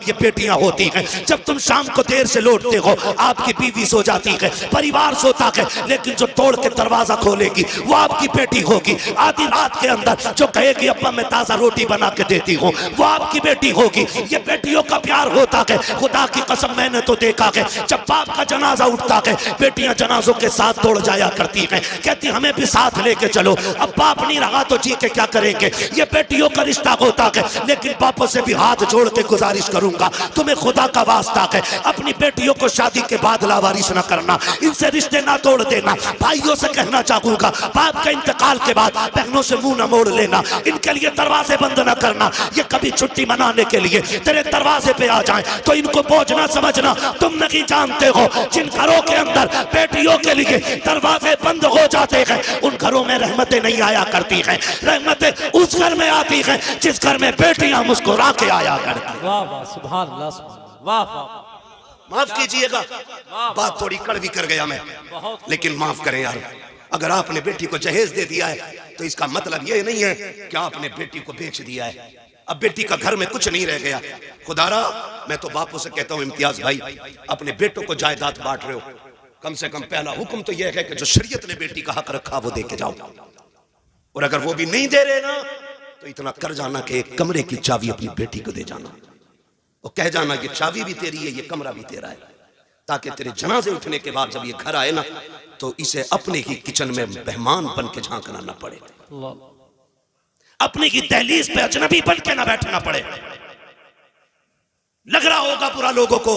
ये बेटियां होती हैं। जब तुम शाम को देर से लौटते हो, आपकी बीवी सो जाती है, परिवार सोता है, लेकिन जो तोड़ के दरवाजा खोलेगी वो आपकी बेटी होगी। आधी रात के अंदर जो कहेगी अब्बा मैं ताजा रोटी बना के देती हूँ, वो आपकी बेटी होगी। ये बेटियों का प्यार होता है। खुदा की कसम मैंने तो देखा है, जब बाप का जनाजा उठता है, बेटियां जनाजों के साथ दौड़ जाया करती हैं, कहती हमें भी साथ लेके चलो। अब बाप नहीं रहा तो जी के क्या करेंगे। ये बेटियों का रिश्ता होता है। लेकिन बापों से भी हाथ जोड़ के गुजारिश करूंगा, तुम्हें खुदा का वास्ता है, अपनी बेटियों को शादी के बाद लावारिस न करना, इनसे रिश्ते ना तोड़ देना। भाइयों से कहना चाहूंगा, बाप के इंतकाल के बाद बहनों से मुंह न मोड़ लेना, इनके लिए दरवाजे बंद न करना। ये कभी छुट्टी मनाने के लिए तेरे दरवाजे पे आ जाएं तो इनको बोझ ना समझना। तुम नहीं जानते हो, जिन घरों के अंदर बेटियों के लिए दरवाजे बंद हो जाते हैं, उन घरों में रहमतें नहीं आया करती हैं। रहमतें उस घर में आती हैं जिस घर में बेटियां मुस्कुरा के आया करती। वाह वाह, सुभान अल्लाह, वाह वाह। माफ कीजिएगा, बात थोड़ी कड़वी कर गया मैं, लेकिन माफ करें यार। अगर आपने बेटी को जहेज दे दिया है तो इसका मतलब ये नहीं है कि आपने बेटी को बेच दिया है। अब बेटी का घर में कुछ नहीं रह गया। खुदारा, मैं तो बापों से कहता हूं इम्तियाज भाई, अपने बेटों को जायदाद बांट रहे हो, कम से कम पहला हुक्म तो यह है कि जो शरीयत ने बेटी का हक रखा वो दे के जाओ। और अगर वो भी नहीं दे रहे ना तो इतना कर जाना कि एक कमरे की चाबी अपनी बेटी को दे जाना और कह जाना ये चाबी भी तेरी है, ये कमरा भी तेरा है, ताकि तेरे जनाजे उठने के बाद जब ये घर आए ना तो इसे अपने ही किचन में मेहमान बन के झांकना ना पड़े, अपने की दहलीज पे अजनबी बन के ना बैठना पड़े। लग रहा होगा बुरा लोगों को,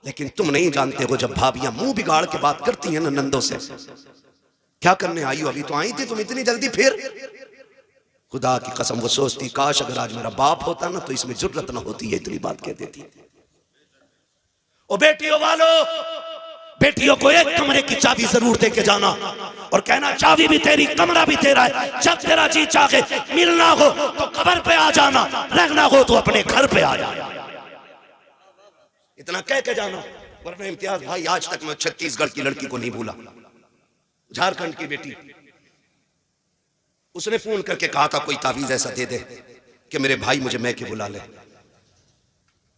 लेकिन तुम नहीं जानते हो, जब भाभियां मुंह बिगाड़ के बात करती हैं ना नंदों से, क्या करने आई हो, अभी तो आई थी तुम इतनी जल्दी फिर। खुदा की कसम वो सोचती काश अगर आज मेरा बाप होता ना तो इसमें जुर्रत ना होती है इतनी बात कह देती। ओ बेटियों वालों, बेटियों को एक कमरे की चाबी जरूर दे के जाना और कहना चाबी भी तेरी, कमरा भी तेरा है। जब तेरा जी चाहे मिलना हो तो कब्र पे आ जाना, रहना हो तो अपने घर पे आ जाना। इतना कह के जाना, वरना इम्तियाज भाई आज तक मैं छत्तीसगढ़ की लड़की को नहीं भूला, झारखंड की बेटी, उसने फोन करके कहा था कोई तावीज ऐसा दे दे कि मेरे भाई मुझे मैके बुला ले।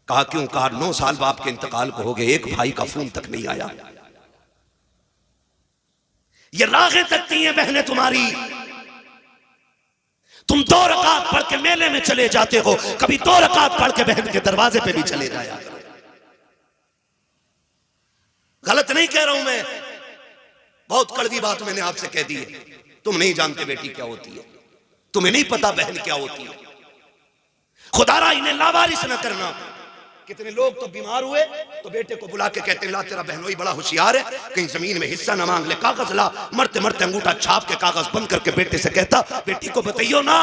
कहा क्यों? कहा 9 साल बाप के इंतकाल को हो गए, एक भाई का फोन तक नहीं आया। ये रागें तकती हैं बहनें तुम्हारी। तुम 2 रकात पढ़ के मेले में चले जाते हो, कभी 2 रकात पढ़ के बहन के दरवाजे पे भी चले जाया। गलत नहीं कह रहा हूं मैं, बहुत कड़वी बात मैंने आपसे कह दी है। तुम नहीं जानते बेटी क्या होती है, तुम्हें नहीं पता बहन क्या होती है। खुदारा इन्हें लावारिस न करना। कितने लोग तो बीमार हुए तो बेटे को बुला के कहते ला तेरा बहनोई बड़ा होशियार है, कहीं जमीन में हिस्सा न मांग ले, कागज ला। मरते मरते अंगूठा छाप के कागज बंद करके बेटे से कहता बेटी को बताइयो ना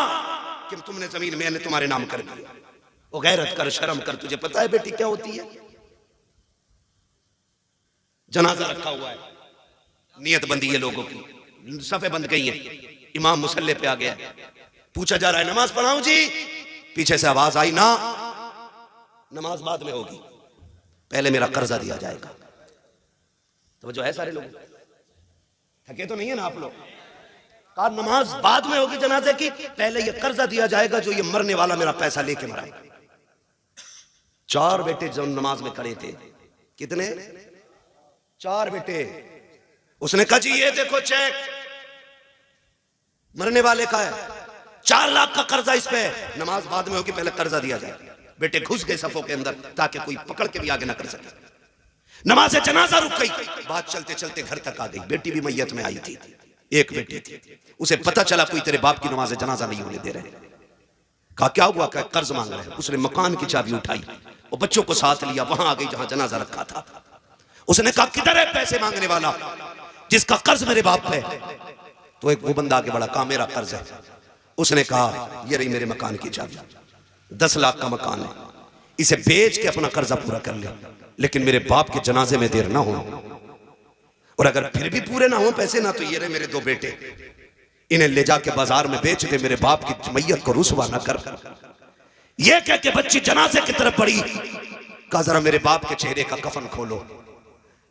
कि तुमने जमीन मैंने तुम्हारे नाम कर दी। वो गैरत कर, शर्म कर, तुझे पता है बेटी क्या होती है। जनाजा रखा हुआ है, नियत बंदी है लोगों की, सफे बंद गई है, इमाम मुसल्ले पे आ गया, पूछा जा रहा है नमाज पढ़ाऊं जी, पीछे से आवाज आई ना नमाज बाद में होगी, पहले मेरा कर्जा दिया जाएगा। तो जो है सारे लोग थके तो नहीं है ना आप लोग। कहा नमाज बाद में होगी जनाजे की, पहले ये कर्जा दिया जाएगा जो ये मरने वाला मेरा पैसा लेके मरा है। 4 बेटे जो नमाज में खड़े थे, कितने? 4 बेटे। उसने कहा जी ये देखो चेक मरने वाले का है, 4 लाख का कर्जा इस पे, नमाज बाद में होगी, पहले कर्जा दिया जाए। बेटे घुस गए सफों के अंदर ताकि कोई पकड़ के भी आगे ना कर सके। नमाज जनाजा रुक गई, बात चलते चलते घर तक आ गई। बेटी भी मैयत में आई थी, एक बेटी थी, उसे पता चला कोई तेरे बाप की नमाज जनाजा नहीं होने दे रहे। कहा क्या हुआ? क्या कर्ज मांग रहे हैं। उसने मकान की चाबी उठाई और बच्चों को साथ लिया, वहां आ गई जहां जनाजा रखा था। उसने कहा किधर है पैसे मांगने वाला जिसका कर्ज मेरे बाप पे? तो एक वो बंदा आगे बढ़ा, कहा मेरा कर्ज है। उसने कहा ये रही मेरे मकान की चाबी, 10 लाख का मकान है, इसे बेच के अपना कर्जा पूरा कर ले, लेकिन मेरे बाप के जनाजे में देर ना हो, और अगर फिर भी पूरे ना हो पैसे ना तो ये रहे मेरे 2 बेटे, इन्हें ले जाके बाजार में बेच दे, मेरे बाप की मैयत को रुसवा ना कर। ये कह के बच्ची जनाजे की तरफ बढ़ी। कहा जरा मेरे बाप के चेहरे का कफन खोलो।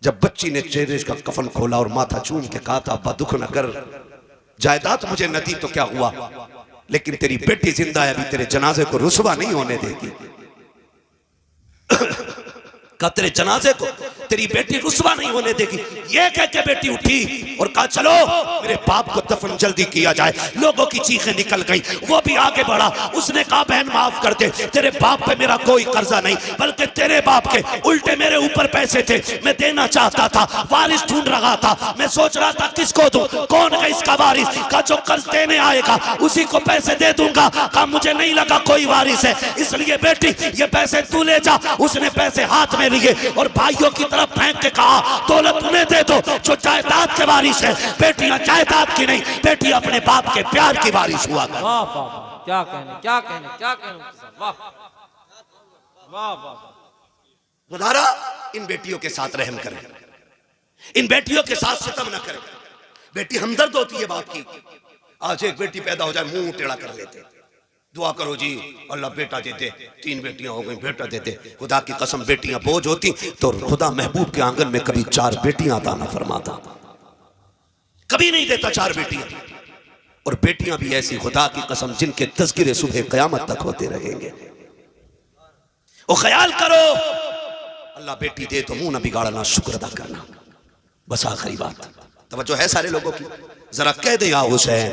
जब बच्ची ने चेहरे का कफन खोला और माथा चूम के कहा था अब्बा दुख न कर, जायदाद मुझे न दी तो क्या हुआ, लेकिन तेरी बेटी जिंदा है, अभी तेरे जनाजे को रुसवा नहीं होने देगी। कहा तेरे जनाजे को तेरी बेटी रुस्वा नहीं होने देगी। ये कह के बेटी उठी और कहा चलो मेरे बाप को दफन जल्दी किया जाए। लोगों की चीखें निकल गई, वो भी आगे बढ़ा। उसने कहा बहन माफ कर दे, तेरे बाप पे मेरा कोई कर्जा नहीं, बल्कि तेरे बाप के उल्टे मेरे ऊपर पैसे थे, मैं देना चाहता था, वारिस ढूंढ रहा था, मैं सोच रहा था किसको दूं, कौन है इसका वारिस। का जो कर्ज देने आएगा उसी को पैसे दे दूंगा। का मुझे नहीं लगा कोई वारिस है, इसलिए बेटी ये पैसे तू ले जा। उसने पैसे हाथ में लिए और भाइयों की तरफ फेंक के कहा दौलत उन्हें दे दो जो जायदाद के वारिस है। बेटियां जायदाद की नहीं, बेटी अपने बाप के प्यार की वारिस हुआ कर। वाह वाह, क्या कहने क्या कहने क्या कहने। वाह वाह वाह। खुदारा इन बेटियों के साथ रहम करें, इन बेटियों के साथ सितम न करें। बेटी हमदर्द होती है बाप की। आज एक बेटी पैदा हो जाए मुंह टेढ़ा कर लेते। दुआ करो जी अल्लाह बेटा दे दे, 3 बेटियां हो गई बेटा दे दे। खुदा की कसम बेटियां बोझ होती तो खुदा महबूब के आंगन में कभी 4 बेटियां अता न फरमाता, कभी नहीं देता 4 बेटियां। और बेटियां भी ऐसी खुदा की कसम जिनके तज़किरे सुबह क़यामत तक होते रहेंगे। ओ ख्याल करो अल्लाह बेटी दे तो मुंह न बिगाड़ना, शुक्र अदा करना। बस आखिरी बात, तवज्जो है सारे लोगों की, जरा कह दे या हुसैन,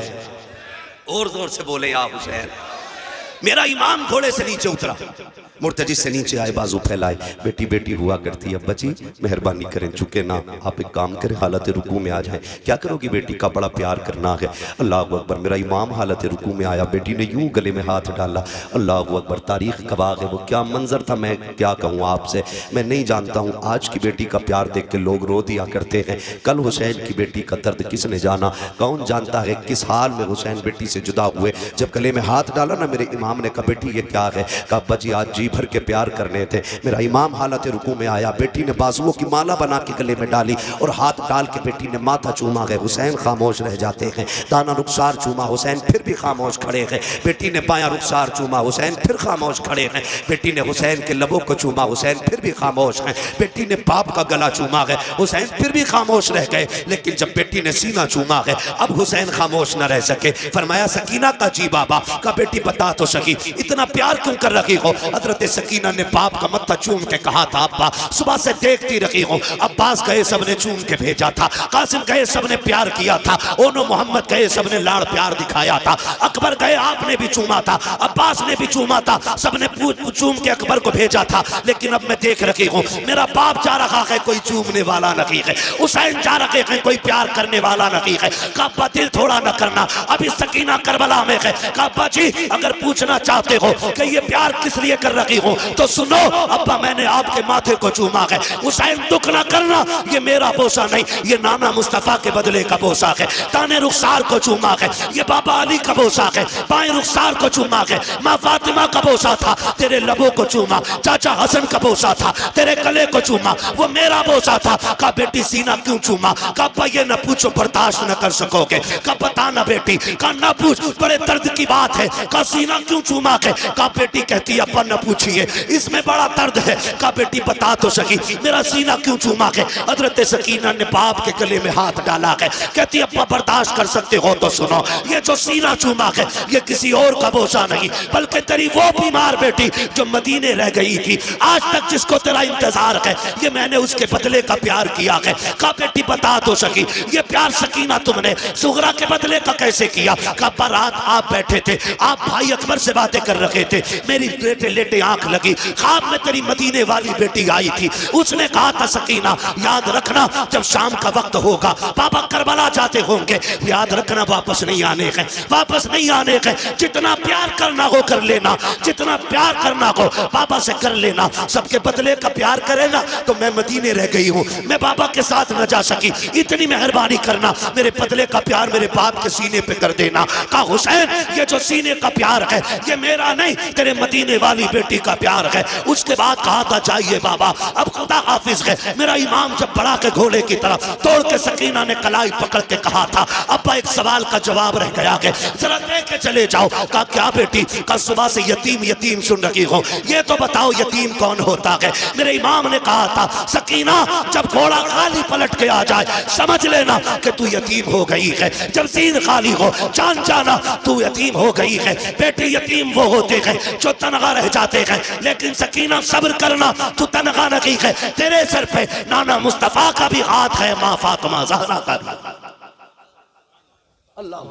और जोर से बोले या हुसैन। मेरा इमाम घोड़े से नीचे उतरा, मुर्तजी से नीचे आए, बाजू फैलाए। बेटी बेटी हुआ करती है, अब्बा जी मेहरबानी करें, चुके ना, आप एक काम करें, हालत रुकू में आ जाए। क्या करोगी, बेटी का बड़ा प्यार करना है। अल्लाह अकबर। मेरा इमाम हालत रुकू में आया, बेटी ने यूं गले में हाथ डाला। अल्लाह अकबर। तारीख गवाह है, वो क्या मंजर था, मैं क्या कहूँ आपसे, मैं नहीं जानता हूँ। आज की बेटी का प्यार देख के लोग रो दिया करते हैं, कल हुसैन की बेटी का दर्द किसने जाना। कौन जानता है किस हाल में हुसैन बेटी से जुदा हुए। जब गले में हाथ डाला ना, मेरे इमाम ने कहा बेटी ये क्या है। कहा अब्बा जी आज जी भर के प्यार करने थे। मेरा इमाम हालत रुकू में आया, बेटी ने बाजुओं की माला बना के गले में डाली और हाथ डाल के बेटी ने माथा चूमा गए। हुसैन खामोश रह जाते हैं। दाना रुखसार चूमा, हुसैन फिर भी खामोश खड़े हैं। बेटी ने बायां रुखसार चूमा, हुसैन फिर खामोश खड़े हैं। बेटी ने हुसैन के लबों को चूमा, हुसैन फिर भी खामोश हैं। बेटी ने बाप का गला चूमा है, हुसैन फिर भी खामोश रह गए। लेकिन जब बेटी ने सीना चूमा है, अब हुसैन खामोश न रह सके। फरमाया सकीना का जी बाबा। का बेटी बता तो सकी इतना प्यार क्यों कर रही हो। हजरत सकीना ने बाप का मत्था चूम के कहा था अब्बा सुबह से देखती रही हूँ। अब्बास गए सबने चूम के भेजा था, कासिम गए सबने प्यार किया था, ओनो मोहम्मद गए सबने लाड़ प्यार दिखाया था, अकबर गए आपने भी चूमा था, अब्बास ने भी चूमा था, सबने चूम के अकबर को भेजा था। लेकिन अब मैं देख रही हूँ मेरा बाप जा रहा है, कोई चूमने वाला नहीं है। हुसैन जा रहे हैं, कोई प्यार करने वाला नहीं है। काबा दिल थोड़ा न करना, अभी सकीना करबला में है। काबा जी अगर पूछना चाहते हो कि ये प्यार किस लिए कर रही हूँ तो सुनो अब्बा मैंने आपके माथे को चूमा है। हुसैन दुख ना करना, ये मेरा बोसा नहीं, ये नाना मुस्तफा के बदले का बोसा है। दाने रुखसार को चूमा है, ये बाबा अली का बोसा है। बाएं रुखसार को चूमा है, माँ फातिमा का बोसा था, तेरे लबों को चूमा। चाचा हसन का बोसा था, तेरे गले को चूमा, वो मेरा बोसा था। का बेटी सीना क्यों चूमा। का अब्बा ये न पूछो बर्दाश्त न कर सकोगे। का बता ना बेटी, का ना पूछ बड़े दर्द की बात है। का सीना क्यों चूमा है। का बेटी कहती अब्बा न पूछिए इसमें बड़ा दर्द है। का बेटी बता तो सकी मेरा सीना क्यों चूमा है। हजरत सकीना ने बाप के गले में हाथ डाला है, कहती अब्बा बर्दाश्त कर सकते हो तो सुनो, ये जो सीना चूमा है ये किसी और का बोझा नहीं, बल्कि तेरी वो बीमार बेटी जो मदीने रह गई थी, आज तक जिसको तेरा इंतजार है, ये मैंने उसके बदले का प्यार किया है। का बेटी बता तो सकी ये प्यार सकीना तुमने सुगरा के बदले का कैसे किया। का रात आप बैठे थे, आप भाई अकबर से बातें कर रहे थे, मेरी लेटे लेटे आंख लगी, ख्वाब में तेरी मदीने वाली बेटी आई थी। उसने कहा था सकीना याद रखना जब शाम का वक्त होगा पापा करबला जाते होंगे, याद रखना वापस नहीं आने का, वापस नहीं आने का। जितना प्यार करना हो कर लेना, जितना प्यार करना हो पापा से कर लेना। सबके बदले का प्यार करेगा तो मैं मदीने रह गई हूँ, मैं बाबा के साथ न जा सकी, इतनी मेहरबानी करना, मेरे बदले का प्यार मेरे बाप के सीने पे कर देना। कहा हुसैन ये जो सीने का प्यार है ये मेरा नहीं, तेरे मदीने वाली बेटी का प्यार है। उसके बाद कहा था जाइए बाबा अब खुदा हाफिज है। मेरा इमाम जब बढ़ा के घोड़े की तरफ तोड़ के सकीना ने कलाई पकड़ के कहा था अब्बा एक सवाल का जवाब रह गया है, जरा दे के चले जाओ। कहा क्या बेटी। कल सुबह से यतीम यतीम सुन रही हो, ये तो बताओ यतीम कौन होता है। मेरे इमाम ने कहा था सकीना जब घोड़ा खाली पलट के आ जाए समझ लेना कि तू यतीम हो गई है, जब सीन खाली हो जान जाना तू यतीम हो गई है। बेटी यतीम वो होते हैं जो तनहा रह जाते हैं, लेकिन सकीना सब्र करना, तू तनहा नहीं है, तेरे सर पे नाना मुस्तफा का भी हाथ है, माँ फातिमा ज़हरा का भी। अल्लाह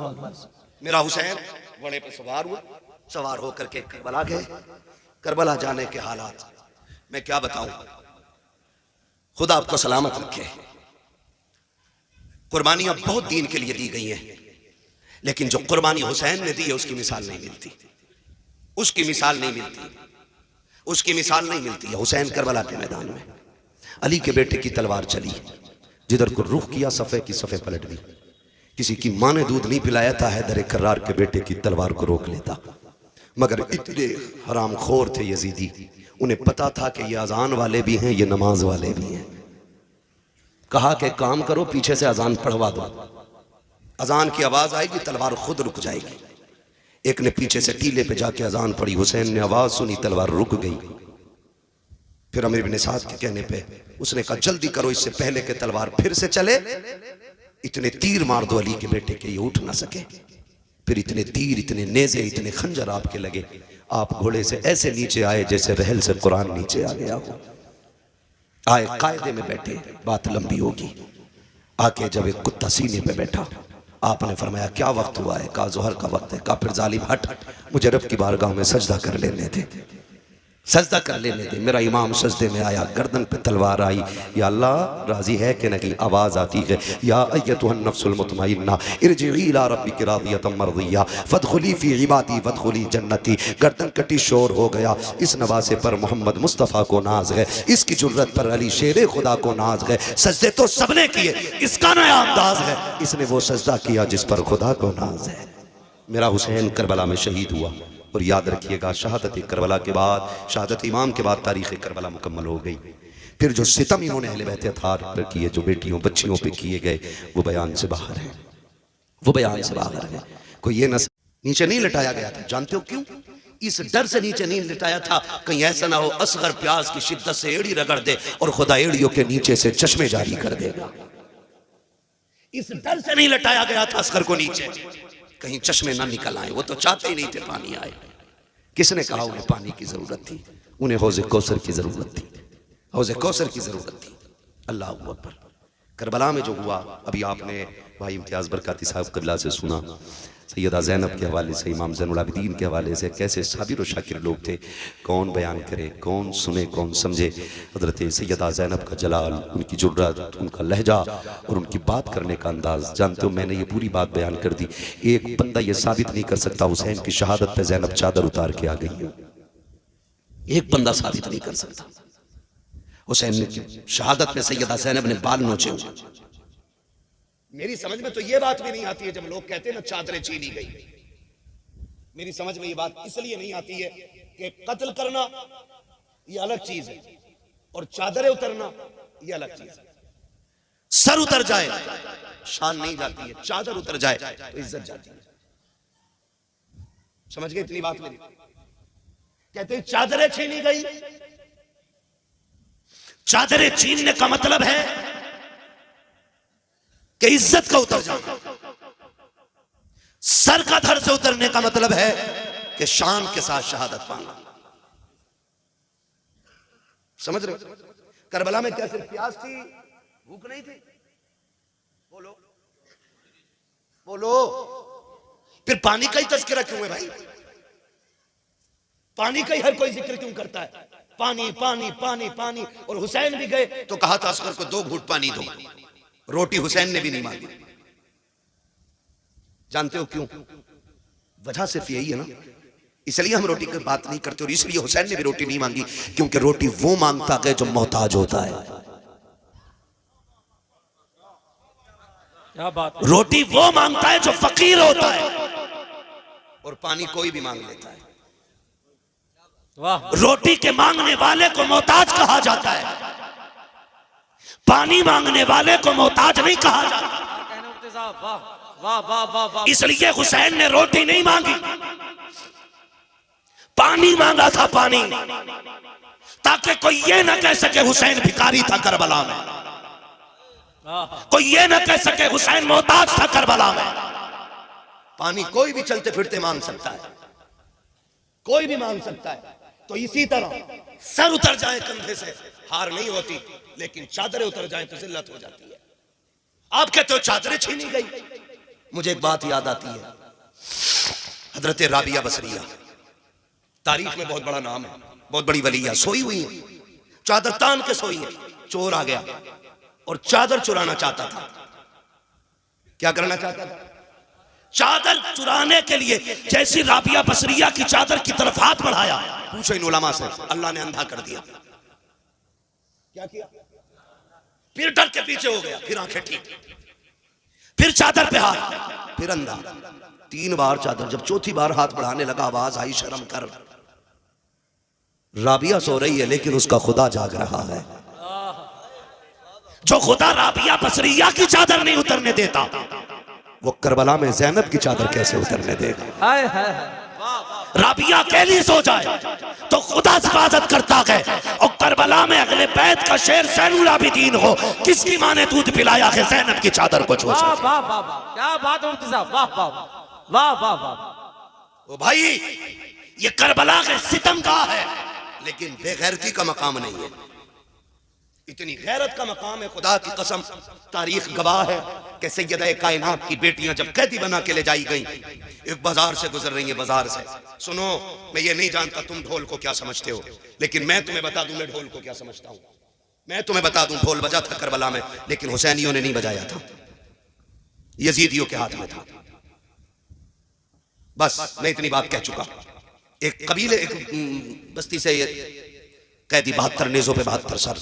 मेरा हुसैन घोड़े पे सवार हुआ, सवार होकर के करबला गए। करबला जाने के हालात मैं क्या बताऊं, खुदा आपको सलामत रखे। कुर्बानियां बहुत दीन के लिए दी गई हैं, लेकिन जो कुर्बानी हुसैन ने दी है उसकी मिसाल नहीं मिलती, उसकी मिसाल नहीं मिलती, उसकी मिसाल नहीं मिलती है। हुसैन करबला के मैदान में अली के बेटे की तलवार चली, जिधर को रुख किया सफ़े की सफ़े पलट दी। किसी की माँ ने दूध नहीं पिलाया था, हैदर कर्रार के बेटे की तलवार को रोक लेता, मगर इतने हराम खोर थे यजीदी, उन्हें पता था कि ये अजान वाले भी हैं, ये नमाज वाले भी हैं। कहा कि काम करो, पीछे से अजान पढ़वा दो, अजान की आवाज आएगी, तलवार खुद रुक जाएगी। एक ने पीछे से टीले पे जाके अजान पढ़ी, हुसैन ने आवाज सुनी, तलवार रुक गई। फिर अमीर बिन साद के कहने पे उसने कहा जल्दी करो, इससे पहले के तलवार फिर से चले, इतने तीर मार दो अली के बेटे के ये उठ ना सके। फिर इतने तीर, इतने नेज़े, इतने खंजर आपके लगे, आप घोड़े से ऐसे नीचे आए जैसे रहल से कुरान नीचे आ गया हो। आए कायदे में बैठे, बात लंबी होगी। आके जब एक कुत्ता सीने पे बैठा, आपने फरमाया क्या वक्त हुआ है? कहा ज़ोहर का वक्त है। कहा फिर जालिम हट, मुझे रब की बारगाह में सजदा कर लेने दे, सजदा कर लेने दे। मेरा इमाम सजदे में आया, गर्दन पे तलवार आई, या अल्लाह राजी है कि नहीं? आवाज़ आती है, या अय्यतुहन नफ्सुल मुतमइन्ना इरजिई इला रब्बिकी रादियतम मर्दिया फदखुली फी इबादी वदखुली जन्नती। गर्दन कटी, शोर हो गया। इस नवासे पर मोहम्मद मुस्तफ़ा को नाज है, इसकी जुर्रत पर अली शेर खुदा को नाज है। सजदे तो सबने किए, इसका नया अंदाज है, इसने वो सजदा किया जिस पर खुदा को नाज है। मेरा हुसैन करबला में शहीद हुआ। और याद रखिएगा, शहादत करबला के बाद, शहादत इमाम के बाद तारीख़ करबला मुकम्मल हो गई। फिर जो सितम इन्होंने अहले बैत अतार पर किए, जो बेटियों बच्चियों पे किए गए, वो बयान से बाहर है, वो बयान से बाहर है। कोई ये न नीचे नहीं लिटाया गया था, जानते हो क्यों? इस डर से नीचे नहीं लिटाया था कहीं ऐसा ना हो असगर प्यास की शिद्दत से एड़ी रगड़ दे और खुदा एड़ियों के नीचे से चश्मे जारी कर देगा। इस डर से नहीं लिटाया गया था असगर को नीचे, कहीं चश्मे ना निकल आए। वो तो चाहते ही नहीं थे पानी आए। किसने कहा उन्हें पानी की जरूरत थी? उन्हें हौज़े कौसर की जरूरत थी, हौज़े कौसर की जरूरत थी। अल्लाह अकबर। करबला में जो हुआ, अभी आपने भाई इम्तियाज़ बरकाती साहब क़िबला से सुना, सैयदा ज़ैनब के हवाले से, इमाम ज़ैनुल आबिदीन के हवाले से, कैसे साबिर और शाकिर लोग थे। कौन बयान करे, कौन सुने, कौन समझे? हज़रत सैयदा ज़ैनब का जलाल, उनकी जुर्रत, उनका लहजा और उनकी बात करने का अंदाज़। जानते हो, मैंने ये पूरी बात बयान कर दी। एक बंदा ये साबित नहीं कर सकता हुसैन की शहादत पे ज़ैनब चादर उतार के आ गई है। एक बंदा साबित नहीं कर सकता। हुसैन की शहादत में सैयदा ज़ैनब ने बाल नोचे हुए। मेरी समझ में तो ये बात भी नहीं आती है जब लोग कहते हैं ना चादरें छीनी गई। मेरी समझ में ये बात इसलिए नहीं आती है कि कत्ल करना ये अलग चीज है और चादरें उतरना ये अलग चीज है। सर उतर जाए शान नहीं जाती है, चादर उतर जाए तो इज्जत जाती है। समझ गए इतनी बात मेरी? कहते हैं चादरें छीनी गई। चादरें छीनने का मतलब है कि इज्जत का उतर जाना। सर का धड़ से उतरने का मतलब है कि शान के साथ शहादत पाना। समझ रहे हो? करबला में क्या सिर्फ प्यास थी, भूख नहीं थी? बोलो बोलो। फिर पानी का ही तज़किरा क्यों है भाई? पानी का ही हर कोई जिक्र क्यों करता है? पानी पानी पानी पानी। और हुसैन भी गए तो कहा था असगर को 2 घूंट पानी दो। रोटी हुसैन ने भी नहीं मांगी। जानते हो क्यों? वजह सिर्फ यही है ना, इसलिए हम रोटी की बात नहीं करते और इसलिए हुसैन ने भी रोटी नहीं मांगी, क्योंकि रोटी वो मांगता है जो मोहताज होता है। क्या बात? रोटी वो मांगता है जो फकीर होता है, और पानी कोई भी मांग लेता है। वाह। रोटी रोटी के मांगने वाले को मोहताज कहा जाता है, पानी मांगने वाले को मोहताज नहीं कहा जाता। कहने मुफ्ती साहब, वाह वाह वाह वाह वाह। इसलिए हुसैन ने रोटी नहीं मांगी, पानी मांगा था, पानी, ताकि कोई ये ना कह सके हुसैन भिखारी था करबला में, कोई ये ना कह सके हुसैन मोहताज था करबला में। पानी कोई भी चलते फिरते मांग सकता है, कोई भी मांग सकता है। तो इसी तरह सर उतर जाए कंधे से हार नहीं होती, लेकिन चादरें उतर जाए तो जिल्लत हो जाती है। आप कहते हो चादरें छीनी गई, मुझे एक बात याद आती है, हजरत राबिया बसरिया, तारीख में बहुत बड़ा नाम है, बहुत बड़ी वलिया, सोई हुई है, चादर तान के सोई है, चोर आ गया और चादर चुराना चाहता था। क्या करना चाहता था? चादर चुराने के लिए जैसी राबिया बसरिया की चादर की तरफ हाथ बढ़ाया, पूछो इन उलमा से, अल्लाह ने अंधा कर दिया। क्या किया? फिर डर के पीछे हो गया, फिर आंखें ठीक, फिर चादर पे हाथ, फिर अंधा, 3 बार चादर। जब चौथी बार हाथ बढ़ाने लगा, आवाज आई, शर्म कर। राबिया सो रही है लेकिन उसका खुदा जाग रहा है। जो खुदा राबिया बसरिया की चादर नहीं उतरने देता, वो करबला में ज़ैनब की चादर कैसे उतरने देगा? हाय हाय राबिया अकेली सो जाए तो खुदा हिफाजत करता है, और करबला में अगले बैत का शेर ज़ैनुल आबिदीन हो, किसकी माँ ने दूध पिलाया है ज़ैनब की चादर को छू? वाह वाह वाह वाह, क्या बात है मुफ्ती साहब, वाह वाह वाह वाह वाह। ओ भाई, ये करबला के सितमगाह है, लेकिन बेगैरती का मकाम नहीं है। इतनी गैरत का मकाम है, खुदा की कसम, तारीख गवाह है कि सैयदा कायनात की बेटियां जब कैदी बना के ले जाई गई, एक बाजार से गुजर रही है, बाजार से। सुनो, मैं ये नहीं जानता तुम ढोल को क्या समझते हो, लेकिन मैं तुम्हें बता दूं मैं ढोल को क्या समझता हूं। मैं तुम्हें बता दूं, ढोल बजा था करबला में, लेकिन हुसैनियों ने नहीं बजाया था, यजीदियों के हाथ में था। बस मैं इतनी बात कह चुका। एक कबीले, एक बस्ती से कैदी 72 नेज़ों पे 72 सर,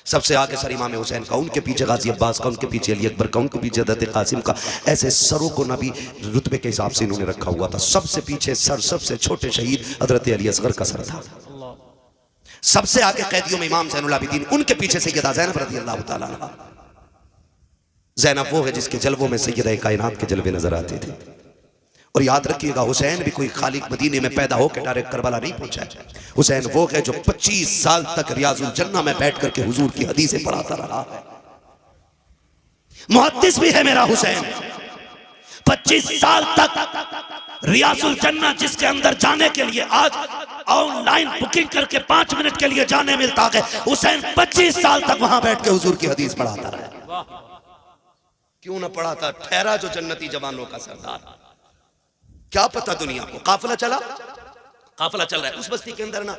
सबसे आगे सर इमाम हुसैन का, उनके पीछे गाजी अब्बास का, उनके पीछे अली अकबर का, उनके पीछे हज़रत कासिम का। ऐसे सरों को नबी रुतबे के हिसाब से इन्होंने रखा हुआ था। सबसे पीछे सर, सबसे छोटे शहीद हज़रत अली असगर का सर था। सबसे आगे कैदियों में इमाम ज़ैनुल आबिदीन, उनके पीछे सैयदा ज़ैनब रज़ी अल्लाह तआला अन्हा। ज़ैनब वो है जिसके जलवों में सैयदा कायनात के जलवे नजर आते थे। और याद रखिएगा, हुसैन भी कोई खाली मदीने में पैदा होकर डायरेक्ट करबला नहीं पहुंचा है। हुसैन वो है जो 25 साल तक रियाजुल जन्ना में बैठ करके हुजूर की हदीसें पढ़ाता रहा है। मुहद्दिस भी है मेरा हुसैन। 25 साल तक रियाजुल जन्ना, जिसके अंदर जाने के लिए आज ऑनलाइन बुकिंग करके 5 मिनट के लिए जाने मिलता है, हुसैन 25 साल तक वहां बैठ के हुजूर की हदीस पढ़ाता रहा। क्यों ना पढ़ाता? ठहरा जो जन्नती जवानों का सरदार। क्या पता दुनिया को, काफिला चला, काफिला चल रहा है। उस बस्ती के अंदर ना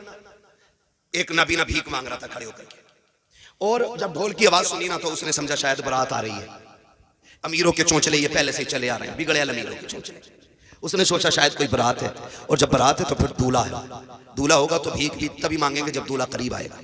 एक नबीना भीख मांग रहा था खड़े होकर के, और जब ढोल की आवाज सुनी ना तो उसने समझा शायद बारात आ रही है। अमीरों के चोंचले ये पहले से चले आ रहे हैं, बिगड़े अमीरों के चोंचले। उसने सोचा शायद कोई बारात है, और जब बारात है तो फिर दूल्हा है, दूल्हा होगा तो भीख भी तभी मांगेंगे जब दूल्हा करीब आएगा।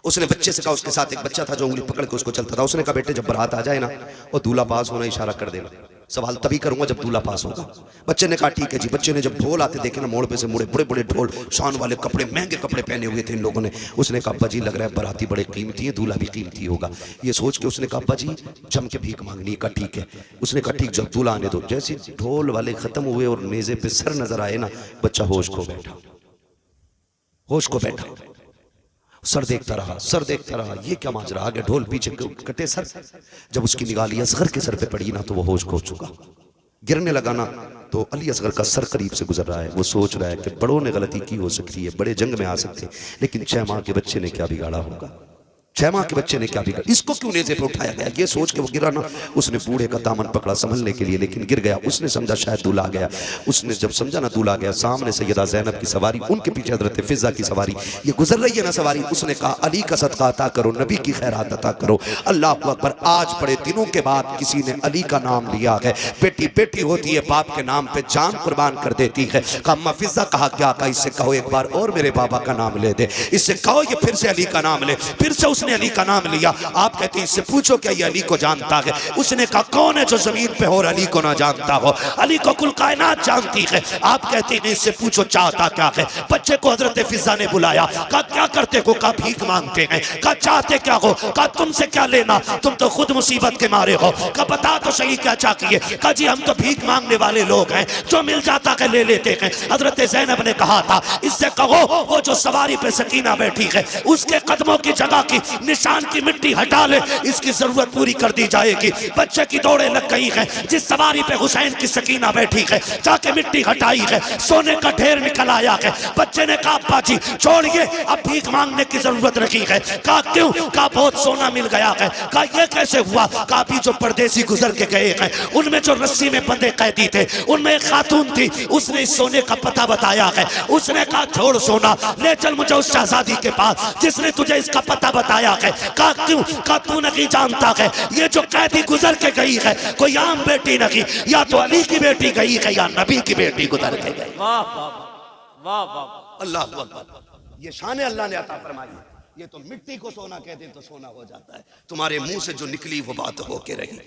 उसने बच्चे से कहा, उसके साथ एक बच्चा था जो उंगली पकड़ के उसको चलता था, उसने कहा बेटे जब बारात आ जाए ना और दूल्हा पास होना इशारा कर देना, सवाल तभी करूंगा जब दूल्हा पास होगा। बच्चे ने कहा ठीक है जी। बच्चे ने जब ढोल आते देखे ना, मोड़ पे से मुड़े, बड़े बड़े ढोल, शान वाले कपड़े, महंगे कपड़े पहने हुए थे इन लोगों ने। उसने कहा अब्बा जी लग रहा है बाराती बड़े कीमती है, दूल्हा भी कीमती होगा। ये सोच के उसने कहा अब्बा जी जम के भीख मांगनी है। कहा ठीक है। उसने कहा ठीक, जब दूल्हा आने दो। जैसे ढोल वाले खत्म हुए और नेज़े पे सर नजर आए ना, बच्चा होश खो बैठा, होश खो बैठा। सर देखता रहा, सर देखता रहा, ये क्या माजरा, आगे ढोल पीछे कटे सर। जब उसकी निगाह अली असगर के सर पे पड़ी ना तो वो होश खो चुका। गिरने लगा ना तो अली असगर का सर करीब से गुजर रहा है। वो सोच रहा है कि बड़ों ने गलती की हो सकती है, बड़े जंग में आ सकते हैं, लेकिन 6 माह के बच्चे ने क्या बिगाड़ा होगा, 6 माह के बच्चे ने क्या बिगाड़ा, इसको क्यों नेज़े पे उठाया गया। ये सोच के वो गिरा ना, उसने बूढ़े का दामन पकड़ा संभलने के लिए, लेकिन गिर गया। उसने समझा शायद दूल्हा आ गया। उसने जब समझा ना दूल्हा आ गया, सामने सैयदा ज़ैनब की सवारी, उनके पीछे हज़रत फिज़ा की सवारी, ये गुजर रही है ना सवारी। उसने कहा अली का सदका अता करो, नबी की खैरात अता करो। अल्लाह अकबर। आज बड़े दिनों के बाद किसी ने अली का नाम लिया है। बेटी बेटी होती है, बाप के नाम पे जान कुर्बान कर देती है। कहा अम्मा फिज़ा, कहा क्या? कहा इससे कहो एक बार और मेरे बाबा का नाम ले दे, इससे कहो ये फिर से अली का नाम ले। फिर से उसने अली का नाम लिया। आप कहते हैं इससे पूछो क्या ये अली को जानता है? उसने कहा कौन है जो जमीन पे हो और अली को ना जानता हो? अली को कुल कायनात जानती है। आप कहते हैं इससे पूछो चाहता क्या है? बच्चे को हजरत फिजा ने बुलाया, कहा क्या करते हो? कहा भीख मांगते हैं। कहा चाहते क्या हो? कहा तुमसे क्या लेना, तुम तो खुद मुसीबत के मारे हो। कहा बता तो सही क्या चाहिए? कहा जी हम तो भीख मांगने वाले लोग हैं, जो मिल जाता है ले लेते हैं। हजरत ज़ैनब ने कहा था इससे कहो वो जो सवारी पे सकीना बैठी है उसके कदमों की जगह की निशान की मिट्टी हटा ले, इसकी जरूरत पूरी कर दी जाएगी। बच्चे की दौड़े लग गई है, जिस सवारी पे हुसैन की सकीना बैठी है जाके मिट्टी हटाई है, सोने का ढेर निकल आया है। बच्चे ने कहा अब्बा जी छोड़िए, अब भीख मांगने की जरूरत नहीं है। कहा क्यों? कहा बहुत सोना मिल गया है। कहा ये कैसे हुआ? कहा अभी जो परदेसी गुजर के गए हैं उनमें जो रस्सी में बंधे कैदी थे उनमें एक खातून थी, उसने इस सोने का पता बताया है। उसने कहा छोड़ सोना, ले चल मुझे उस शहजादी के पास जिसने तुझे इसका पता बताया है। कहा क्यों? कहा तू नहीं जानता है ये जो कैदी गुजर के गई है कोई आम बेटी नहीं, या तो अली की बेटी गई है या नबी की बेटी गुजर के गई। वाह वाह वाह, अल्लाह अकबर। ये शान अल्लाह ने अता फरमाई है। ये तो मिट्टी को सोना कहते तो सोना हो जाता है, तुम्हारे मुंह से जो निकली वो बात होके रही।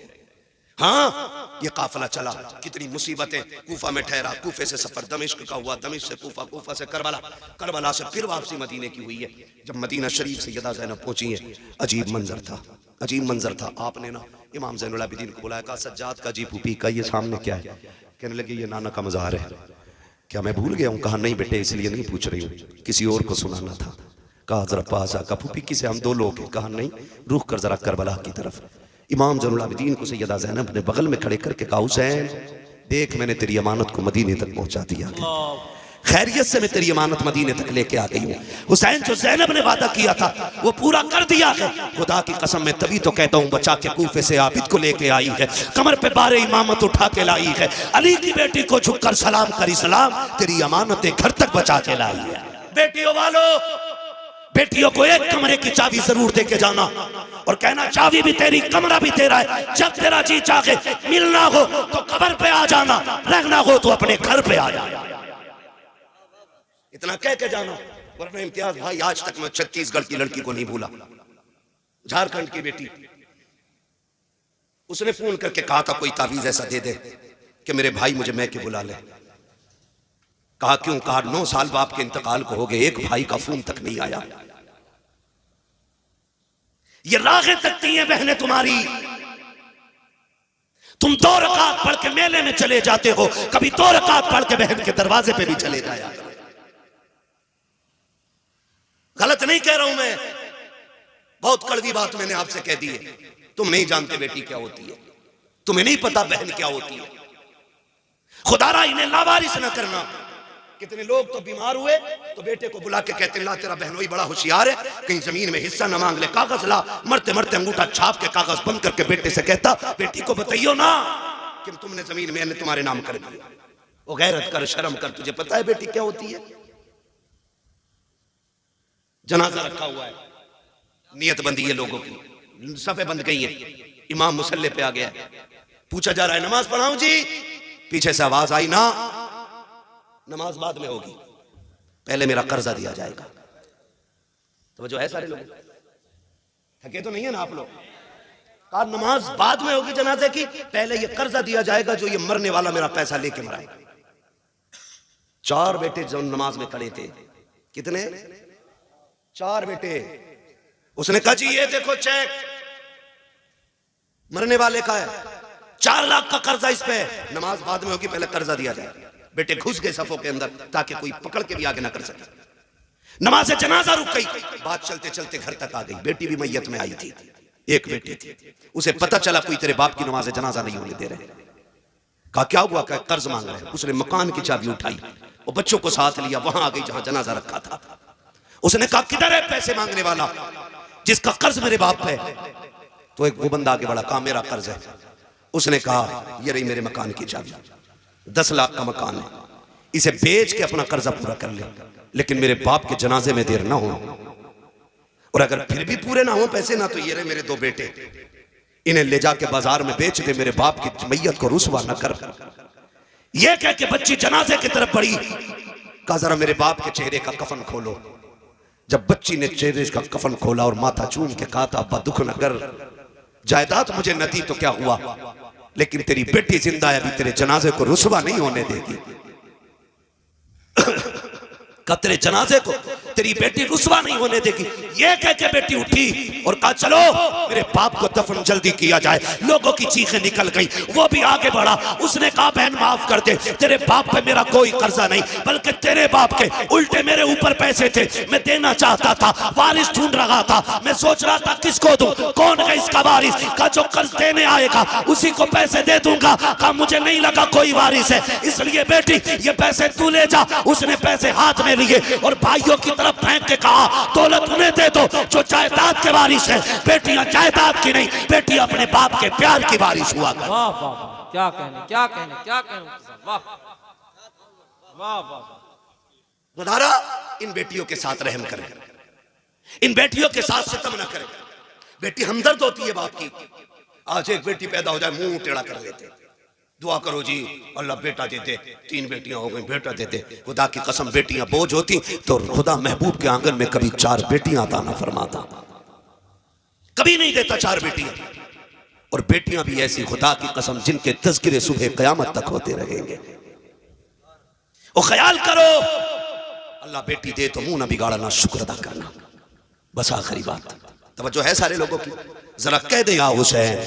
हाँ, ये काफिला चला, कितनी मुसीबतें। कूफा में ठहरा, कूफे से सफर दमिश्क का हुआ, दमिश्क से कूफा, कूफा से करबला, करबला से फिर वापसी मदीने की हुई है। जब मदीना शरीफ सैयदा ज़ैनब पहुंची है, अजीब मंजर था, अजीब मंजर था। आपने ना इमाम ज़ैनुल आबिदीन को बुलाया, कहा सज्जाद का जी फूफी का ये सामने क्या है? कहने लगे ये नाना का मज़ार है। क्या मैं भूल गया हूँ? कहा नहीं बेटे, इसलिए नहीं पूछ रही हूँ, किसी और को सुनाना था। कहा जरा पास आ। कहा फूफी किसे? हम दो लोग हैं। कहा नहीं, रुख कर जरा करबला की तरफ। इमाम ज़ैनुल आबिदीन को सैयदा ज़ैनब ने बगल में खड़े करके कहा हुसैन देख, मैंने तेरी अमानत को मदीने तक पहुंचा दिया, खैरियत से मैं तेरी अमानत मदीने तक लेके आ गई हूँ। हुसैन जो ज़ैनब ने वादा किया था वो पूरा कर दिया है। खुदा की कसम, मैं तभी तो कहता हूँ बचा के कूफे से आबिद को लेके आई है, कमर पे बारे इमामत उठा के लाई है, अली की बेटी को झुककर सलाम करी सलाम, तेरी अमानतें घर तक बचा के लाई है। बेटियों वालों, बेटियों को एक कमरे की चाबी जरूर दे के जाना और कहना चाबी भी तेरी, कमरा भी तेरा है। जब तेरा जी चाहे मिलना हो तो कब्र पे आ जाना, रहना हो तो अपने घर पे आ जाना। इतना कह के जाना, वरना इम्तियाज भाई आज तक मैं छत्तीसगढ़ की लड़की को नहीं भूला, झारखंड की बेटी। उसने फोन करके कहा था कोई तावीज ऐसा दे दे कि मेरे भाई मुझे मैके बुला ले। कहा क्यों? कहा 9 साल बाप के इंतकाल को हो गए, एक भाई का फोन तक नहीं आया। ये राहें तकती हैं बहनें तुम्हारी। तुम 2 रकात पढ़ के मेले में चले जाते हो, कभी 2 रकात पढ़ के बहन के दरवाजे पे भी चले जाया। गलत नहीं कह रहा हूं मैं, बहुत कड़वी बात मैंने आपसे कह दी है। तुम नहीं जानते बेटी क्या होती है, तुम्हें नहीं पता बहन क्या होती है। खुदारा इन्हें लावारिस न करना। कितने लोग तो बीमार हुए तो बेटे को बुला के कहते ला तेरा बहनोई बड़ा होशियार है, कहीं जमीन में हिस्सा न मांग ले, कागज ला। मरते मरते अंगूठा छाप के कागज बंद करके बेटे से कहता बेटी को बताइयो ना कि तुमने जमीन में तुम्हारे नाम कर दिया। वो गैरत कर, शर्म कर, तुझे पता है बेटी क्या होती है? जनाजा रखा हुआ है, नियत बंदी है लोगों की, सफे बंद गई है, इमाम मुसल्ले पे आ गया, पूछा जा रहा है नमाज पढ़ाऊं जी? पीछे से आवाज आई ना, नमाज बाद में होगी, पहले मेरा कर्जा दिया जाएगा। तो जो है सारे लोग थके तो नहीं है ना आप लोग? कहा नमाज बाद में होगी जनाजे की, पहले ये कर्जा दिया जाएगा जो ये मरने वाला मेरा पैसा लेके मराएगा। 4 बेटे जो नमाज में खड़े थे, कितने? 4 बेटे। उसने कहा जी ये देखो चेक, मरने वाले का है, 4 लाख का कर्जा इस पे, नमाज बाद में होगी, पहले कर्जा दिया जाए। बेटे घुस गए सफों के अंदर ताकि कोई पकड़ के भी आगे ना कर सके। नमाज जनाजा रुक गई, बात चलते चलते घर तक आ गई। बेटी भी मैयत में आई थी, एक बेटी थी, उसे पता चला कोई तेरे बाप की नमाज जनाजा नहीं होने दे रहे। कहा क्या हुआ? कहा कर्ज मांग रहे। उसने मकान की चाबी उठाई, वो बच्चों को साथ लिया, वहां आ गई जहां जनाजा रखा था। उसने कहा किधर है पैसे मांगने वाला जिसका कर्ज मेरे बाप पे? तो एक वो बंदा आगे बढ़ा, कहा मेरा कर्ज है। उसने कहा ये रही मेरे मकान की चाबी, 10 लाख का मकान है, इसे बेच के अपना कर्जा पूरा कर ले, लेकिन मेरे बाप के जनाजे में देर ना हो, और अगर फिर भी पूरे ना हो पैसे ना, तो ये रहे मेरे 2 बेटे, इन्हें ले जाके बाजार में बेच दे, मेरे बाप की मैयत को रुसवा न कर। ये कह के बच्ची जनाजे की तरफ बढ़ी, कहा जरा मेरे बाप के चेहरे का कफन खोलो। जब बच्ची ने चेहरे का कफन खोला और माथा चूम के कहा था अब्बा दुख न कर, जायदाद मुझे न दी तो क्या हुआ, लेकिन तेरी बेटी जिंदा है, अभी तेरे जनाजे को रुसवा नहीं होने देगी। तेरे जनाजे को तेरी बेटी रुसवा नहीं होने देगी। ये कह के बेटी उठी और कहा चलो मेरे बाप को दफन जल्दी किया जाए। लोगों की चीखें निकल गई, वो भी आगे बढ़ा। उसने कहा बहन माफ कर दे, तेरे बाप पे मेरा कोई कर्जा नहीं, बल्कि तेरे बाप के उल्टे मेरे ऊपर पैसे थे, मैं देना चाहता था, वारिस ढूंढ रहा था, मैं सोच रहा था किसको दूं, कौन है इसका वारिस, का जो कर्ज देने आएगा उसी को पैसे दे दूंगा। का मुझे नहीं लगा कोई वारिस है, इसलिए बेटी ये पैसे तू ले जा। उसने पैसे हाथ में लिए और भाइयों की तरफ फेंक के कहा दौलत उन्हें दे दो जो जायदाद के वारिस है। बेटियां जायदाद की नहीं, बेटी अपने बाप के प्यार की वारिस हुआ कर। वाह वाह वाह, क्या कहने क्या कहने क्या कहने मुफ्ती साहब, वाह वाह वाह। खुदारा इन बेटियों के साथ रहम करें, इन बेटियों के साथ सितम ना करें। बेटी हमदर्द होती है बाप की। आज एक बेटी पैदा हो जाए मुंह टेढ़ा कर लेते, दुआ करो जी अल्लाह बेटा देते, 3 बेटियां हो गई बेटा देते। खुदा की कसम बेटियां बोझ होती तो खुदा महबूब के आंगन में कभी 4 बेटियां अता ना फरमाता, कभी नहीं देता 4 बेटियां। और बेटियां भी ऐसी खुदा की कसम जिनके तज़किरे सुबह क़यामत तक होते रहेंगे। और ख्याल करो अल्लाह बेटी दे तो मुंह ना बिगाड़ना, शुक्र अदा करना। बस आखिरी बात तवज्जो है सारे लोगों की, जरा कह दे या हुसैन,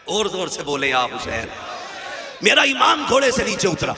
और जोर से बोले या हुसैन। मेरा इमाम घोड़े से नीचे उतरा,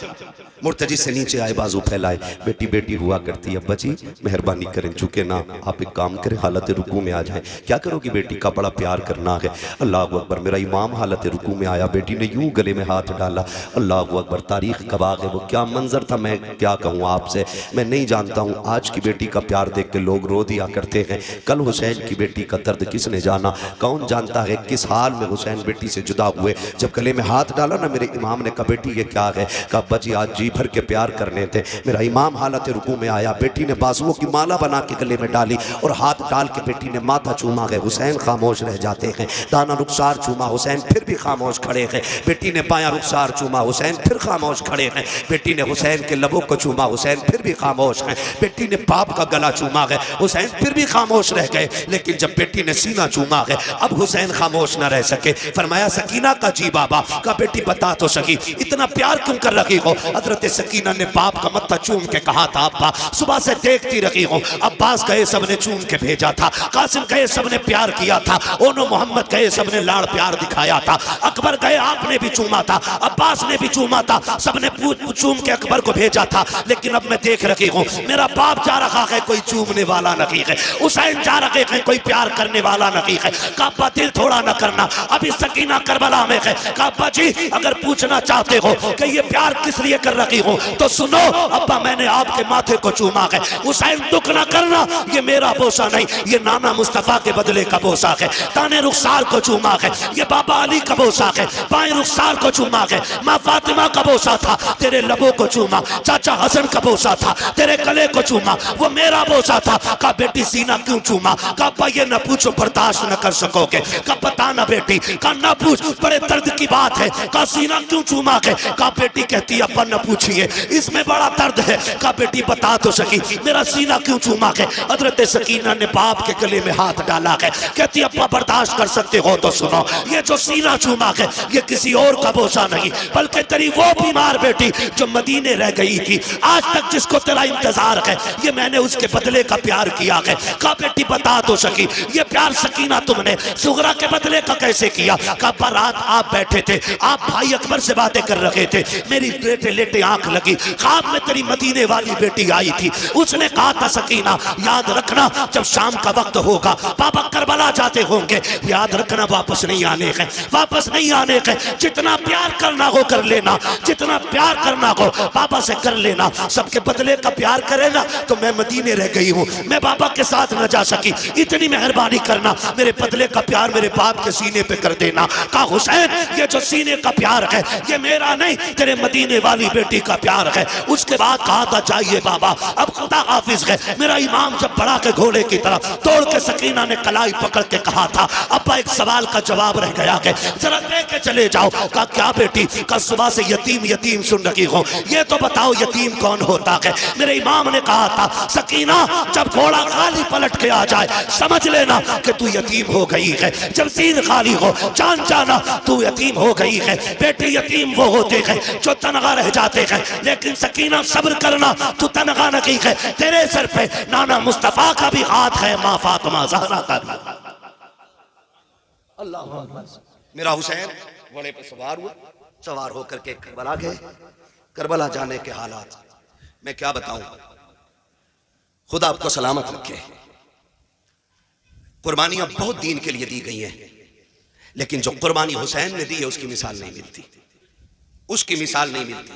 मुर्तजी से नीचे आए, बाजू फैलाए, बेटी बेटी हुआ करती है, अब्बा जी मेहरबानी करें, चूके ना आप एक काम करें हालत रुकू में आ जाएं। क्या करोगी बेटी का बड़ा प्यार करना है। अल्लाह अकबर। मेरा इमाम हालत रुकू में आया, बेटी ने यूं गले में हाथ डाला। अल्लाह अकबर। तारीख गवाह है, वो क्या मंजर था मैं क्या कहूँ आपसे, मैं नहीं जानता हूँ। आज की बेटी का प्यार देख के लोग रो दिया करते हैं, कल हुसैन की बेटी का दर्द किसने जाना, कौन जानता है किस हाल में हुसैन बेटी से जुदा हुए। जब गले में हाथ डाला ना मेरे इमाम ने कहा बेटी ये क्या है, कहा अब्बा जी आज जी भर के प्यार करने थे। मेरा इमाम हालत रुकू में आया, बेटी ने बाजुओं की माला बना के गले में डाली और हाथ डाल के बेटी ने माथा चूमा है। हुसैन खामोश रह जाते हैं। दाना रुखसार चूमा, हुसैन फिर भी खामोश खड़े हैं। बेटी ने बायां रुखसार चूमा, हुसैन फिर खामोश खड़े हैं। बेटी ने हुसैन के लबों को चूमा, हुसैन फिर भी खामोश हैं। बेटी ने बाप का गला चूमा है, हुसैन फिर भी खामोश रह गए। लेकिन जब बेटी ने सीना चूमा है अब हुसैन खामोश न रह सके। फरमाया सकीना का जी बाबा, का बेटी बता तो सकी इतना प्यार क्यों कर रही हो। हजरत सकीना ने बाप का मत्था चूम के कहा था अब्बा सुबह से देखती रही हूँ, अब्बास गए सबने चूम के भेजा था, कासिम गए सबने प्यार किया था, ओनो मोहम्मद गए सबने लाड़ प्यार दिखाया था, अकबर गए आपने भी चूमा था, अब्बास ने भी चूमा था, सबने चूम के अकबर को भेजा था। लेकिन अब मैं देख रही हूँ मेरा बाप जा रहा है कोई चूमने वाला नहीं है, हुसैन जा रहे हैं कोई प्यार करने वाला नहीं है। काबा दिल थोड़ा न करना, अभी सकीना करबला में है। काबा जी अगर पूछना चाहते हो कि ये प्यार किस लिए कर रही हूँ तो सुनो अब्बा मैंने आपके माथे को चूमा है। हुसैन दुख ना करना, ये मेरा बोसा नहीं, ये नाना मुस्तफा के बदले का बोसा है। ताने रुखसार को चूमा है, ये बाबा अली का बोसा है। बाएं रुखसार को चूमा है, माँ फातिमा का बोसा था, तेरे लबों को चूमा। चाचा हसन का बोसा था, तेरे गले को चूमा, वो मेरा बोसा था। का बेटी सीना क्यों चूमा, का अब्बा ये न पूछो बर्दाश्त न कर सकोगे, का पता ना बेटी, का ना पूछ बड़े दर्द की बात है, का सीना क्यों चूमा है। का बेटी कहती अब्बा न पूछिए इसमें बड़ा दर्द है, का बेटी बता तो सकी मेरा सीना क्यों चूमा है। हजरत सकीना ने बाप के गले में हाथ डाला है, कहती अब्बा बर्दाश्त कर सकते हो तो सुनो, ये जो सीना चूमा है ये किसी और का बोसा नहीं बल्कि तेरी वो बीमार बेटी जो मदीने रह गई थी, आज तक जिसको तेरा इंतजार है, ये मैंने उसके बदले का प्यार किया है। का बेटी बता तो सकी ये प्यार सकीना तुमने सुगरा के बदले का कैसे किया। का रात आप बैठे थे, आप भाई अकबर से बातें कर रहे थे, मेरी लेटे लेटे आंख लगी, ख्वाब में तेरी मदीने वाली बेटी आई थी, उसने कहा था सकीना याद रखना जब शाम का वक्त होगा पापा करबला जाते होंगे, याद रखना वापस नहीं आने का, वापस नहीं आने का। जितना प्यार करना हो कर लेना, जितना प्यार करना हो पापा से कर लेना। सबके बदले का प्यार करेगा तो मैं मदीने रह गई हूँ, मैं बाबा के साथ न जा सकी, इतनी मेहरबानी करना मेरे बदले का प्यार मेरे बाप के सीने पे कर देना। कहा हुसैन ये जो सीने का प्यार है ये मेरा नहीं तेरे मदीने वाली बेटी का प्यार है। उसके बाद कहा था जाइए बाबा अब खुदा हाफिज है। मेरा इमाम जब बढ़ा के घोड़े की तरफ तोड़ के सकीना ने कलाई पकड़ के कहा था अब्बा एक सवाल का जवाब रह गया है जरा दे के चले जाओ। कहा क्या बेटी, कल सुबह से यतीम यतीम सुन रही हो, ये तो बताओ यतीम कौन होता है। मेरे इमाम ने कहा था सकीना जब घोड़ा खाली पलट के आ जाए समझ लेना कि तू यतीम हो गई है, जब सीन खाली हो जान जाना तू यतीम हो गई है। बेटे यतीम वो होते हैं जो तनहा रह जाते हैं, लेकिन सकीना सब्र करना तू तनहा नहीं है, तेरे सर पे नाना मुस्तफा का भी हाथ है, माँ फातिमा ज़हरा का भी। अल्लाह। मेरा हुसैन घोड़े पर सवार हुआ, सवार होकर के करबला गए। करबला जाने के हालात मैं क्या बताऊं, खुदा आपको सलामत रखे। कुर्बानियां बहुत दीन के लिए दी गई हैं, लेकिन जो कुर्बानी हुसैन ने दी है उसकी मिसाल नहीं मिलती, उसकी मिसाल नहीं मिलती,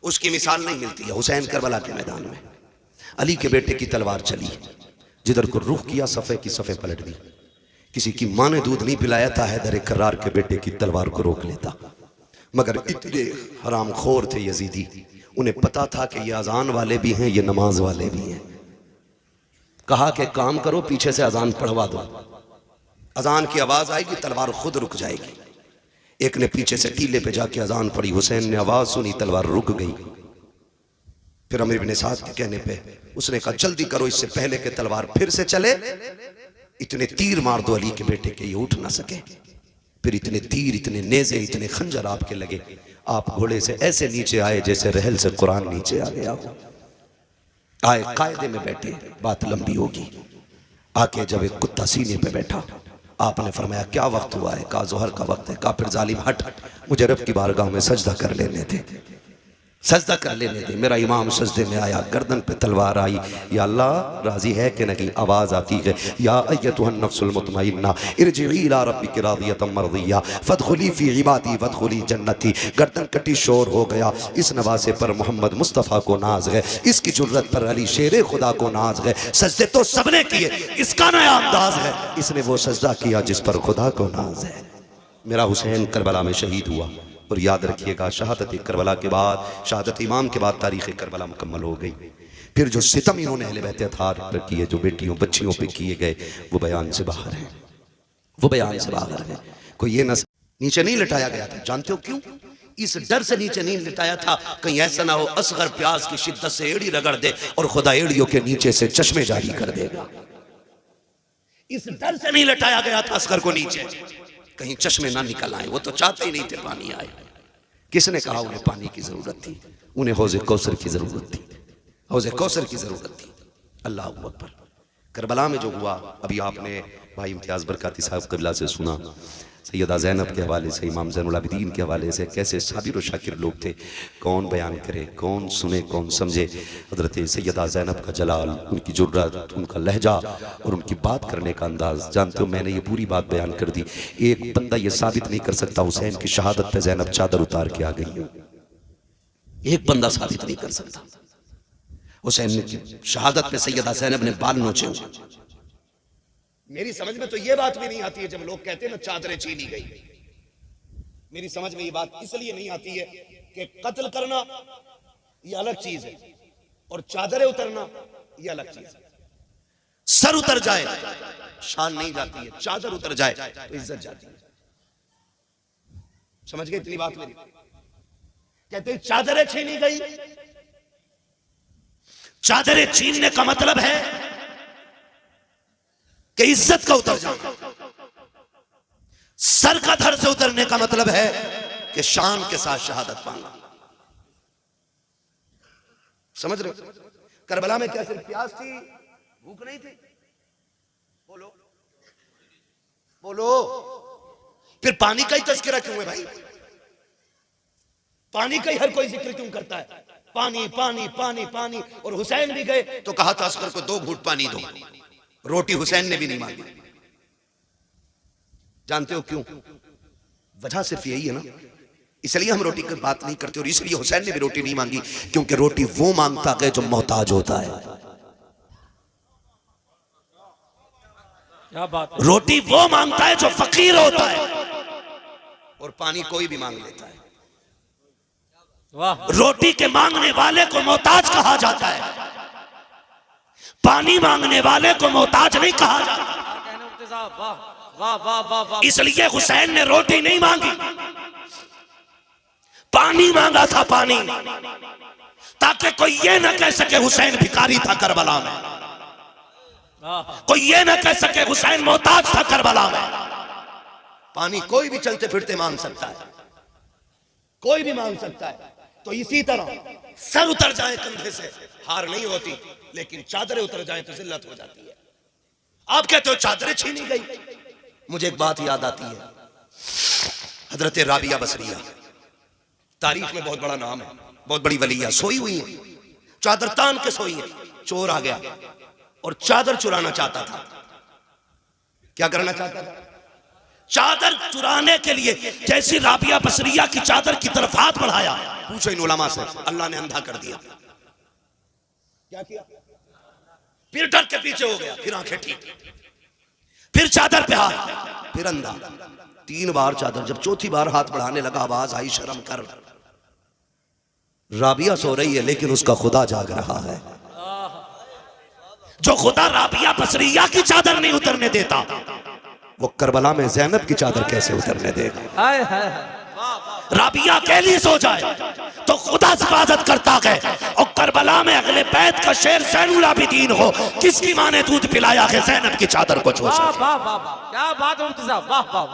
उसकी मिसाल नहीं मिलती है। हुसैन करबला के मैदान में अली के बेटे की तलवार चली, जिधर को रुख किया सफ़े की सफ़े पलट दी। किसी की माँ ने दूध नहीं पिलाया था, हैदर कर्रार के बेटे की तलवार को रोक लेता। मगर इतने हराम खोर थे यजीदी, उन्हें पता था कि ये अजान वाले भी हैं, ये नमाज वाले भी हैं। कहा कि काम करो, पीछे से अजान पढ़वा दो, अजान की आवाज आएगी, तलवार खुद रुक जाएगी। एक ने पीछे से टीले पे जाके अजान पढ़ी, हुसैन ने आवाज सुनी, तलवार रुक गई। फिर अमीर इब्ने साद के कहने पे उसने कहा जल्दी करो, इससे पहले कि तलवार फिर से चले, इतने तीर मार दो अली के बेटे के ये उठ ना सके। फिर इतने तीर, इतने नेज़े, इतने खंजर आपके लगे, आप घोड़े से ऐसे नीचे आए जैसे रहल से कुरान नीचे आ गया हो। आए कायदे में बैठे, बात लंबी होगी। आके जब एक कुत्ता सीने पे बैठा, आपने फरमाया क्या वक्त हुआ है? कहा जोहर का वक्त है। कहा फिर जालिम हट, मुझे रब की बारगाह में सजदा कर लेने दे, सजदा कर लेने दे। मेरा इमाम सजदे में आया, गर्दन पे तलवार आई। या अल्लाह राजी है कि नहीं? आवाज आती है, या अय्यतुहन नफ्सुल मुतमइन्ना इरजिई इला रब्बिकी रादियतम मर्दिया फदखुली फी इबादी वदखुली जन्नती। गर्दन कटी, शोर हो गया। इस नवासे पर मोहम्मद मुस्तफ़ा को नाज है, इसकी जुर्रत पर अली शेरे खुदा को नाज है। सजदे तो सबने किए, इसका नया अंदाज है, इसने वो सजदा किया जिस पर खुदा को नाज है। मेरा हुसैन करबला में शहीद हुआ। और याद रखिएगा, शहादत करबला के बाद, शहादत इमाम के बाद तारीख़ करबला मुकम्मल हो गई। फिर जो सितम इन्होंने अहले बैत अतहार पर किए, जो बेटियों बच्चियों पे किए गए, वो बयान से बाहर है, वो बयान से बाहर है। कोई ये न नीचे नहीं लिटाया गया था, जानते हो क्यों? इस डर से नीचे नहीं लिटाया था, कहीं ऐसा ना हो असगर प्यास की शिद्दत से एड़ी रगड़ दे और खुदा एड़ियों के नीचे से चश्मे जारी कर देगा। इस डर से नहीं लिटाया गया था असगर को नीचे, कहीं चश्मे ना निकल आए। वो तो चाहते ही नहीं थे पानी आए। किसने कहा उन्हें पानी की जरूरत थी? उन्हें हौज़े कौसर की जरूरत थी, हौज़े कौसर की जरूरत थी। अल्लाह अकबर। करबला में जो हुआ, अभी आपने भाई इम्तियाज़ बरकाती साहब क़िबला से सुना, सैयदा ज़ैनब के हवाले से, इमाम ज़ैनुल आबिदीन के हवाले से, कैसे साबिर और शाकिर लोग थे। कौन बयान करे, कौन सुने, कौन समझे? हज़रत सैयदा ज़ैनब का जलाल, उनकी जुर्रत, उनका लहजा और उनकी बात करने का अंदाज़। जानते हो, मैंने ये पूरी बात बयान कर दी। एक बंदा ये साबित नहीं कर सकता हुसैन की शहादत पे ज़ैनब चादर उतार के आ गई। एक बंदा साबित नहीं कर सकता। हुसैन की शहादत पे सैयदा ज़ैनब ने बाल नोचे। मेरी समझ में तो ये बात भी नहीं आती है जब लोग कहते हैं ना चादरें छीनी गई। मेरी समझ में ये बात इसलिए नहीं आती है कि कत्ल करना ये अलग चीज है और चादरें उतरना ये अलग चीज है। सर उतर जाए शान नहीं जाती है, चादर उतर जाए तो इज्जत जाती है। समझ गए इतनी बात मेरी? कहते चादरें छीनी गई। चादरें छीनने का मतलब है कि इज्जत का उतर जाना। सर का धड़ से उतरने का मतलब है कि शान के साथ शहादत पाना। समझ रहे हो? करबला में क्या सिर्फ प्यास थी, भूख नहीं थी? बोलो बोलो। फिर पानी का ही तस्करा क्यों है भाई? पानी का ही हर कोई जिक्र क्यों करता है? पानी पानी पानी पानी। और हुसैन भी गए तो कहा था अस्कर को 2 घूंट पानी दो। रोटी हुसैन ने भी नहीं मांगी। जानते हो क्यों? वजह सिर्फ यही है ना, इसलिए हम रोटी की बात नहीं करते और इसलिए हुसैन ने भी रोटी नहीं मांगी, क्योंकि रोटी वो मांगता है जो मोहताज होता है। क्या बात है? रोटी वो मांगता है जो फकीर होता है, और पानी कोई भी मांग लेता है। वाह। रोटी के मांगने वाले को मोहताज कहा जाता है, पानी मांगने वाले को मोहताज नहीं कहा जाता। वाह वाह वाह वाह वाह। इसलिए हुसैन ने रोटी नहीं मांगी, पानी मांगा था, पानी, ताकि कोई ये ना कह सके हुसैन भिखारी था करबला में, कोई ये ना कह सके हुसैन मोहताज था करबला में। पानी कोई भी चलते फिरते मांग सकता है, कोई भी मांग सकता है। तो इसी तरह सर उतर जाए कंधे से हार नहीं होती, लेकिन चादरें उतर जाए तो जिल्लत हो जाती है। आप कहते हो चादरें छीनी गई, मुझे एक बात याद आती है, हजरत राबिया बसरिया तारीख में बहुत बड़ा नाम है, बहुत बड़ी वलिया, सोई हुई है, चादर तान के सोई है, चोर आ गया और चादर चुराना चाहता था। क्या करना चाहता था? चादर चुराने के लिए जैसी राबिया बसरिया की चादर की तरफ हाथ बढ़ाया, पूछो इन उलमा से, अल्लाह ने अंधा कर दिया। क्या किया? फिर डर के पीछे हो गया, फिर आंखें ठीक, फिर चादर पे हाथ, फिर अंधा। 3 बार चादर, जब चौथी बार हाथ बढ़ाने लगा आवाज आई, शर्म कर। राबिया सो रही है लेकिन उसका खुदा जाग रहा है। जो खुदा राबिया बसरिया की चादर नहीं उतरने देता, वो करबला में ज़ैनब की चादर कैसे उतरने देगा? हाय हाय राबिया अकेली सो जाए तो खुदा हिफाजत करता है, और करबला में अगले बैत का शेर ज़ैनुल आबिदीन हो, किसकी माँ ने दूध पिलाया है ज़ैनब की चादर को छू सके? वाह वाह वाह, क्या बात है मुफ्ती साहब, वाह वाह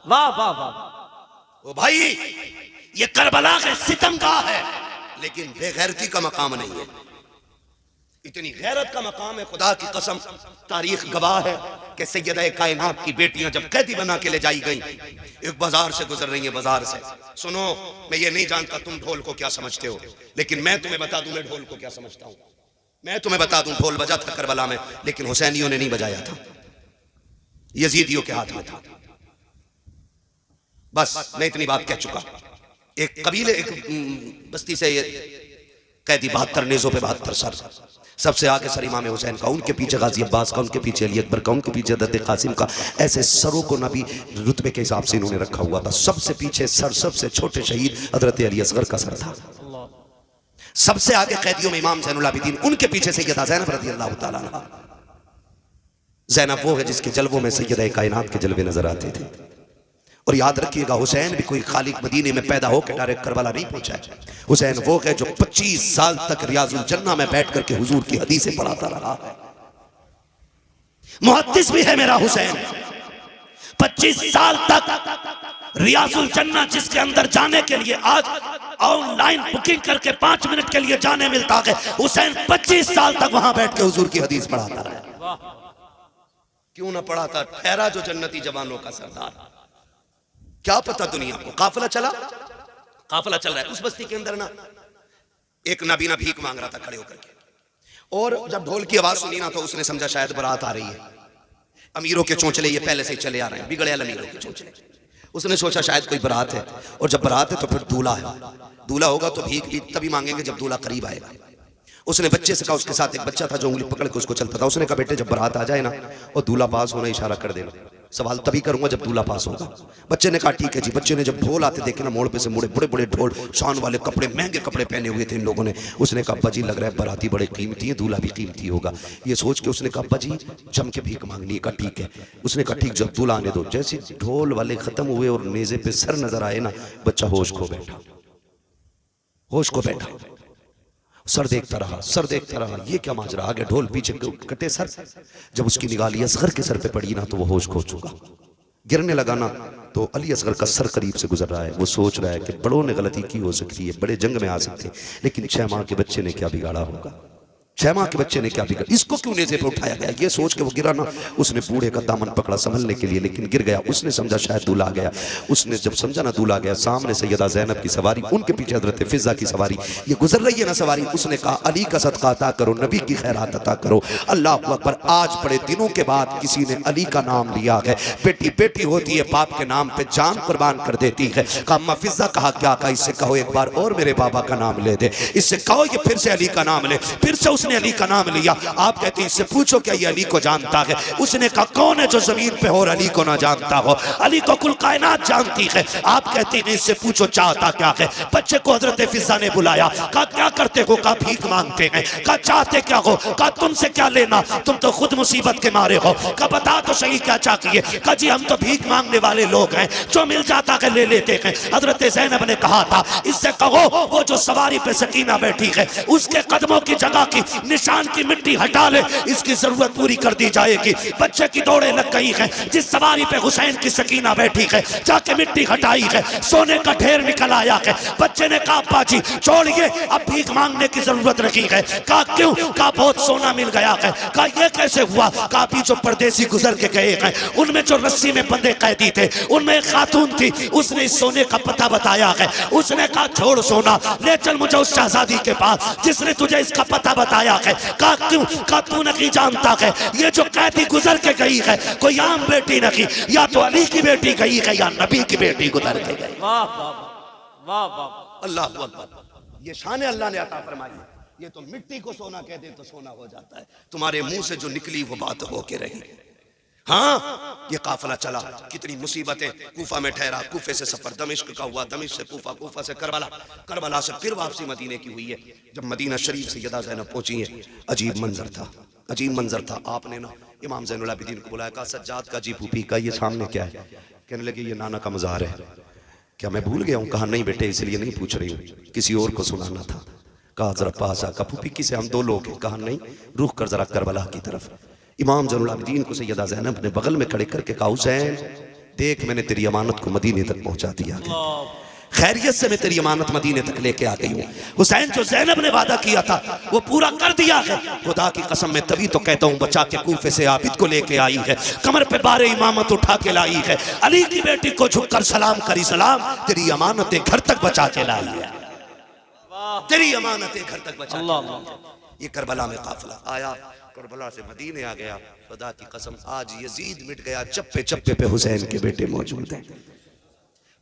वाह वाह वाह। ओ भाई, ये करबला के सितमगाह है लेकिन बेगैरती का मकाम नहीं है। इतनी गैरत का मकाम है, खुदा की कसम, तारीख गवाह है कि सैयदा कायनात की बेटियां जब कैदी बना के ले जाई गई, एक बाजार से गुजर रही है, बाजार से। सुनो, मैं ये नहीं जानता तुम ढोल को क्या समझते हो, लेकिन मैं तुम्हें बता दूं मैं ढोल को क्या समझता हूं। मैं तुम्हें बता दूं, ढोल बजा था करबला में, लेकिन हुसैनियों ने नहीं बजाया था, यजीदियों के हाथ में था। बस मैं इतनी बात कह चुका। एक कबीले, एक बस्ती से ये कैदी 72 नेज़ों पे 72 सर, सबसे आगे सर इमाम हुसैन का, उनके पीछे गाजी अब्बास का, उनके पीछे अली अकबर का, उनके पीछे हज़रत कासिम का। ऐसे सरों को नबी रुतबे के हिसाब से इन्होंने रखा हुआ था। सबसे पीछे सर, सबसे छोटे शहीद हज़रत अली असगर का सर था। सबसे आगे कैदियों में इमाम ज़ैनुल आबिदीन, उनके पीछे सैयदा ज़ैनब रज़ियल्लाहु ताला अन्हा। ज़ैनब वो है जिसके जलवों में सैयदा कायनात के जलवे नजर आते थे। और याद रखिएगा, हुसैन भी कोई खाली मदीने में पैदा होकर डायरेक्ट करबला नहीं पहुंचा है। हुसैन वो है जो 25 साल तक रियाजुल जन्ना में बैठ करके हुजूर की हदीसें पढ़ाता रहा है। मुहद्दिस भी है मेरा हुसैन। 25 साल तक रियाजुल जन्ना, जिसके अंदर जाने के लिए आज ऑनलाइन बुकिंग करके 5 मिनट के लिए जाने मिलता है, हुसैन 25 साल तक वहां बैठ के हुजूर की हदीस पढ़ाता रहा। क्यों ना पढ़ाता? ठहरा जो जन्नती जवानों का सरदार। क्या पता दुनिया को, काफिला चला, काफिला चल रहा है। उस बस्ती के अंदर ना एक नबीना भीख मांग रहा था खड़े होकर के, और जब ढोल की आवाज सुनी ना तो उसने समझा शायद बारात आ रही है। अमीरों के चोंचले ये पहले से ही चले आ रहे हैं, बिगड़े अमीरों के चोंचले। उसने सोचा शायद कोई बारात है, और जब बारात है तो फिर दूल्हा है, दूल्हा होगा तो भीख भी तभी मांगेंगे जब दूल्हा करीब आएगा। उसने बच्चे से कहा, उसके साथ एक बच्चा था जो उंगली पकड़ के उसको चलता था, उसने कहा बेटे जब बारात आ जाए ना और दूल्हा पास होना इशारा कर देना, सवाल तभी करूंगा जब दूल्हा पास होगा। बच्चे ने कहा ठीक है जी। बच्चे ने जब ढोल आते देखे ना, मोड़ पे से मुड़े, बड़े बड़े ढोल, शान वाले कपड़े, महंगे कपड़े पहने हुए थे इन लोगों ने। उसने कहा अब्बा जी लग रहा है बाराती बड़े कीमती है, दूल्हा भी कीमती होगा। ये सोच के उसने कहा अब्बा जी जम के भीख मांगनी है। कहा ठीक है। उसने कहा ठीक, जब दूल्हा आने दो। जैसे ढोल वाले खत्म हुए और नेज़े पे सर नजर आए ना, बच्चा होश खो बैठा, होश खो बैठा। सर देखता रहा, सर देखता रहा, ये क्या माजरा, आगे ढोल पीछे कटे सर। जब उसकी निगाह असगर के सर पे पड़ी ना तो वो होश खो चुका। गिरने लगा ना तो अली असगर का सर करीब से गुजर रहा है। वो सोच रहा है कि बड़ों ने गलती की हो सकती है, बड़े जंग में आ सकते हैं, लेकिन 6 माह के बच्चे ने क्या बिगाड़ा होगा, 6 माह के बच्चे ने क्या बिगाड़ा, इसको क्यों नेज़े पे उठाया गया। ये सोच के वो गिरा ना, उसने बूढ़े का दामन पकड़ा संभलने के लिए, लेकिन गिर गया। उसने समझा शायद दूल्हा आ गया। उसने जब समझा ना दूल्हा आ गया, सामने सैयदा ज़ैनब की सवारी, उनके पीछे हज़रत फिज़ा की सवारी, ये गुजर रही है ना सवारी। उसने कहा अली का सदका अता करो, नबी की खैरात अता करो। अल्लाह अकबर। आज बड़े दिनों के बाद किसी ने अली का नाम लिया है। बेटी बेटी होती है, बाप के नाम पे जान कुर्बान कर देती है। कहा अम्मा फिज़ा, कहा क्या? कहा इससे कहो एक बार और मेरे बाबा का नाम ले दे, इससे कहो ये फिर से अली का नाम ले। फिर से उसने अली का नाम लिया। आप कहते हैं इससे पूछो क्या ये अली को जानता है? उसने कहा कौन है जो जमीन पे हो और अली को ना जानता हो? अली को कुल कायनात जानती है। आप कहते हैं इससे पूछो चाहता क्या है? बच्चे को हजरत फिज़ा ने बुलाया, कहा क्या करते हो? कहा भीख मांगते हैं। कहा चाहते क्या हो? कहा तुमसे क्या लेना, तुम तो खुद मुसीबत के मारे हो। कहा बता तो सही क्या चाहिए? कहा जी हम तो भीख मांगने वाले लोग हैं, जो मिल जाता है ले लेते हैं। हजरत ज़ैनब ने कहा था इससे कहो वो जो सवारी पे सकीना बैठी है उसके कदमों की जगह की निशान की मिट्टी हटा ले, इसकी जरूरत पूरी कर दी जाएगी। बच्चे की दौड़े लग गई है, जिस सवारी पे हुसैन की सकीना बैठी है जाके मिट्टी हटाई है, सोने का ढेर निकल आया है। बच्चे ने कहा बाजी छोड़िए, अब भीख मांगने की जरूरत नहीं है। कहा क्यों? कहा बहुत सोना मिल गया है। कहा ये कैसे हुआ? कहा अभी जो परदेसी गुजर के गए हैं उनमें जो रस्सी में बंधे कैदी थे उनमें एक खातून थी, उसने इस सोने का पता बताया है। उसने कहा छोड़ सोना, ले चल मुझे उस शहजादी के पास जिसने तुझे इसका पता बताया है। कहा क्यों? कहा तू नहीं जानता है ये जो कैदी गुजर के गई है कोई आम बेटी नहीं, या तो अली की बेटी गई है या नबी की बेटी गुजर के गई। वाह वाह वाह, अल्लाह अकबर। ये शान अल्लाह ने अता फरमाई। ये तो मिट्टी को सोना कह दे तो सोना हो जाता है। तुम्हारे मुंह से जो निकली वो बात हो के रही। हाँ, ये काफिला चला, कितनी मुसीबतें। कूफा में ठहरा, कूफे से सफर दमिश्क का हुआ, दमिश्क से कूफा, कूफा से करबला, करबला से फिर वापसी मदीने की हुई है। जब मदीना शरीफ सैयदा ज़ैनब पहुंची है, अजीब मंजर था, अजीब मंजर था। आपने ना इमाम ज़ैनुल आबिदीन को बुलाया, कहा सज्जाद का जी फूफी का ये सामने क्या है? कहने लगे ये नाना का मज़ार है। क्या मैं भूल गया हूँ? कहा नहीं बेटे, इसलिए नहीं पूछ रही हूँ, किसी और को सुनाना था। कहा जरा पास आ। कहा फूफी किसे? हम दो लोग हैं। कहा नहीं, रुख कर जरा करबला की तरफ। इमाम ज़ैनुल आबिदीन को सैयदा ज़ैनब ने बगल में खड़े करके कहा हुसैन देख, मैंने तेरी अमानत को मदीने तक पहुंचा दिया, खैरियत से मैं तेरी अमानत मदीने तक लेके आ गई हूँ। हुसैन जो ज़ैनब ने वादा किया था वो पूरा कर दिया है। खुदा की कसम मैं तभी तो कहता हूँ बचा के कूफे से आबिद को लेके आई है, कमर पे बारे इमामत उठा के लाई है, अली की बेटी को झुककर सलाम करी सलाम, तेरी अमानतें घर तक बचा के लाई है, तेरी अमानतें घर तक बचा। ये करबला में काफिला आया, करबला से मदीने आ गया। खुदा की कसम आज यजीद मिट गया, चप्पे चप्पे पे हुसैन के बेटे मौजूद हैं।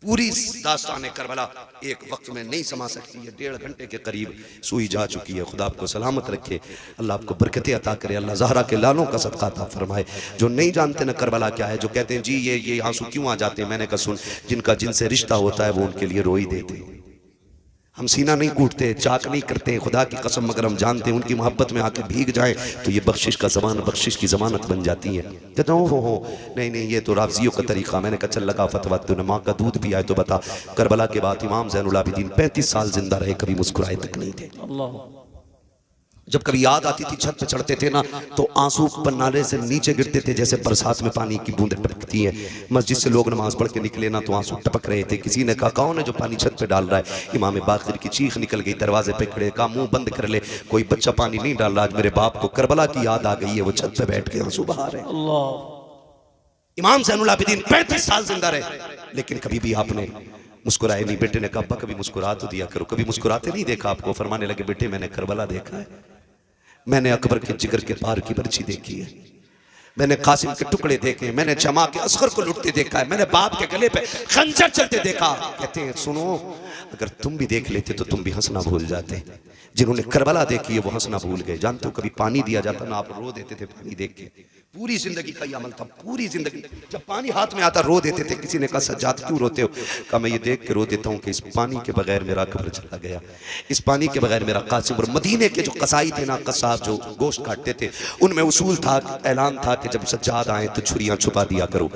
पूरी दास्तान करबला एक वक्त में नहीं समा सकती है, 1.5 घंटे के करीब सुई जा चुकी है। खुदा आपको सलामत रखे, अल्लाह आपको बरकतें अता करे, अल्लाह ज़हरा के लालों का सदका अता फरमाए। जो नहीं जानते ना करबला क्या है, जो कहते हैं जी ये आंसू क्यों आ जाते हैं, मैंने कहा सुन, जिनका जिनसे रिश्ता होता है वो उनके लिए रो ही देते हैं। हम सीना नहीं कूटते, चाक नहीं करते, खुदा की कसम मगर हम जानते हैं उनकी मोहब्बत में आके भीग जाए तो ये बख्शिश का ज़मान, बख्शिश की ज़मानत बन जाती है। कहता हूँ हो नहीं ये तो राफ़ज़ियों का तरीक़ा। मैंने कहा चल लगा फतवा, तूने माँ का दूध पिया है तो बता। करबला के बाद इमाम ज़ैनुल आबिदीन 35 साल जिंदा रहे, कभी मुस्कुराए तक नहीं थे। जब कभी याद आती थी छत पे चढ़ते थे ना तो आंसू पन्नाले से नीचे गिरते थे जैसे बरसात में पानी की बूंदें टपकती हैं। मस्जिद से लोग नमाज पढ़ के निकले ना तो आंसू टपक रहे थे। किसी ने कहा कौन है जो पानी छत पे डाल रहा है? इमाम बाक़िर की चीख निकल गई, दरवाजे पे खड़े, कहा मुंह बंद कर ले, कोई बच्चा पानी नहीं डाल रहा, आज मेरे बाप को करबला की याद आ गई है, वो छत पे बैठ के आंसू बहा रहे। इमाम ज़ैनुल आबिदीन 35 साल जिंदा रहे लेकिन कभी भी आपने मुस्कुराए नहीं। बेटे ने कहा अब्बा कभी मुस्कुरा तो दिया करो, कभी मुस्कुराते नहीं देखा आपको। फरमाने लगे बेटे मैंने करबला देखा है, मैंने अकबर के जिगर के पार की बर्छी देखी है, मैंने कासिम के टुकड़े देखे, मैंने जमा के असगर को लुटते देखा है, मैंने बाप के गले पे खंजर चलते देखा। कहते हैं सुनो, अगर तुम भी देख लेते तो तुम भी हंसना भूल जाते। जिन्होंने करबला देखी है वो हंसना भूल गए। जानते हो कभी पानी दिया जाता ना, आप रो देते थे पानी देख के। पूरी जिंदगी का ये अमल था, पूरी जिंदगी जब पानी हाथ में आता रो देते थे। किसी ने कहा सज्जाद क्यों रोते हो? कहा मैं ये देख के रो देता हूँ कि इस पानी के बगैर मेरा कब्र चला गया, इस पानी के बगैर मेरा कासिम। और मदीने के जो कसाई थे ना, कसाब जो गोश्त काटते थे, उनमें उसूल था, ऐलान था कि जब सज्जाद आए तो छुरियाँ छुपा दिया करो,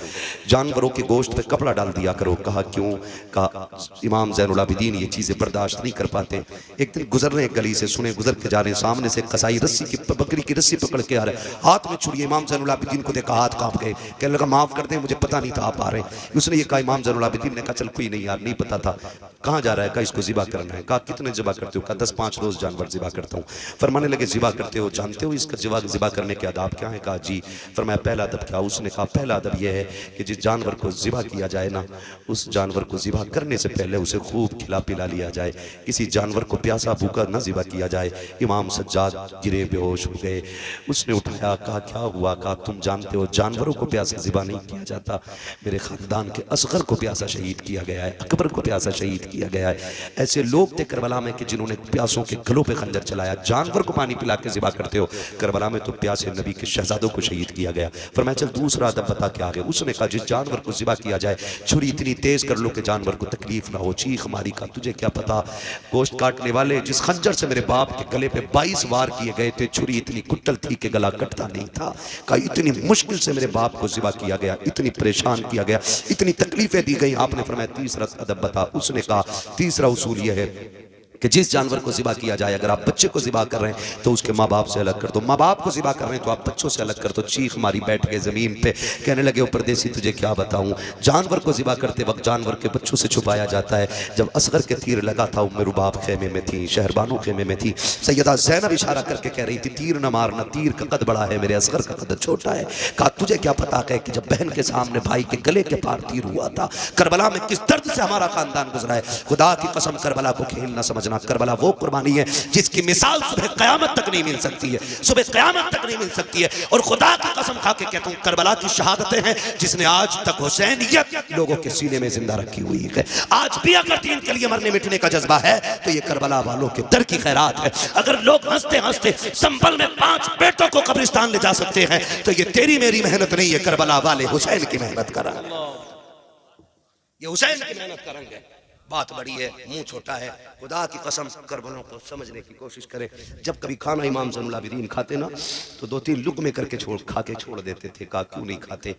जानवरों के गोश्त पे कपड़ा डाल दिया करो। कहा क्यों? कहा इमाम ज़ैनुल आबिदीन ये चीज़ें बर्दाश्त नहीं कर पाते। एक दिन गुजर रहे गली से, सुने गुजर के जा रहे हैं, सामने से कसाई रस्सी की बकरी की रस्सी पकड़ के आ रहे, हाथ में छुरी। इमाम ज़ैनुल आबिदीन को देखा, हाथ कांप गए, कहने लगा माफ कर दें मुझे पता नहीं था आप आ रहे हैं। उसने ये कहा, इमाम ज़ैनुल आबिदीन ने कहा चल कोई नहीं यार, नहीं पता था। कहाँ जा रहा है? कहा इसको ज़िबा करना है। कहा कितने ज़िबा करते हो? कहा 10-5 रोज़ जानवर ज़िबा करता हूँ। फरमाने लगे ज़िबा करते हो, जानते हो इसका ज़िबा करने के आदाब क्या है? कहा जी। फरमाया पहला अदब क्या? उसने कहा पहला अदब यह है कि जिस जानवर को ज़िबा किया जाए ना, उस जानवर को ज़िबा करने से पहले उसे खूब खिला पिला लिया जाए। किसी जानवर को प्यासा भूखा न ज़िबा किया जाए। इमाम सज्जाद गिरे, बेहोश हो गए। उसने उठाया, कहा क्या हुआ? कहा तुम जानते हो जानवरों को प्यासा ज़िबा नहीं किया जाता, मेरे ख़ानदान के असगर को प्यासा शहीद किया गया है, अकबर को प्यासा शहीद किया गया है। ऐसे लोग थे करबला में कि जिन्होंने प्यासों के गलों पे खंजर चलाया। जानवर को पानी पिला के ज़िबा करते हो, करबला में तो प्यासे नबी के शहजादों को शहीद किया गया। फरमाया चल दूसरा अदब बता के आगे। उसने कहा जिस जानवर को ज़िबा किया जाए छुरी इतनी तेज कर लो कि जानवर को तकलीफ ना हो, चीख मारी का तुझे क्या पता। गोश्त काटने वाले जिस खंजर से मेरे बाप के गले पे 22 वार किए गए थे, छुरी इतनी कुटल थी कि गला कटता नहीं था। कहा इतनी मुश्किल से मेरे बाप को ज़िबा किया गया, इतनी परेशान किया गया, इतनी तकलीफें दी गई। आपने फरमाया तीसरा अदब बता। उसने कहा तीसरा उसूल यह है कि जिस जानवर को ज़िबा किया जाए, अगर आप बच्चे को ज़िबा कर रहे हैं तो उसके माँ बाप से अलग कर दो, माँ बाप को ज़िबा कर रहे हैं तो आप बच्चों से अलग कर दो। चीख मारी बैठ गए ज़मीन पे, कहने लगे ओ परदेसी तुझे क्या बताऊँ, जानवर को ज़िबा करते वक्त जानवर के बच्चों से छुपाया जाता है। जब असगर के तीर लगा था उम्मे रुबाब खेमे में थी, शहरबानो खेमे में थी, सैयदा ज़ैनब इशारा करके कह रही थी तीर न मारना, तीर का कद बड़ा है, मेरे असगर का कद छोटा है। कहा तुझे क्या पता है कि जब बहन के सामने भाई के गले के पार तीर हुआ था, करबला में किस दर्द से हमारा खानदान गुजरा है। खुदा की कसम करबला को खेल न समझना, करबला वो कुर्बानी है जिसकी मिसाल सुबह क़यामत तक नहीं मिल सकती है, सुबह क़यामत तक नहीं मिल सकती है। और खुदा की कसम खा के कहता हूँ करबला की शहादतें हैं जिसने आज तक हुसैनियत लोगों के सीने में जिंदा रखी हुई है। आज भी अगर दीन के लिए मरने मिटने का जज्बा है तो ये करबला वालों के दर की खैरात है। अगर लोग हंसते हंसते संभल में 5 बेटों को कब्रिस्तान ले जा सकते हैं तो ये तेरी मेरी मेहनत नहीं है, करबला वाले हुसैन की मेहनत का रंग, ये हुसैन की मेहनत का रंग है। बात बड़ी है, मुंह छोटा है। खुदा की कसम करबलों को समझने की कोशिश करें। जब कभी खाना इमाम ज़ैनुल आबिदीन खाते ना तो 2-3 लुक़मे करके खा के छोड़ देते थे। कहा क्यों नहीं खाते?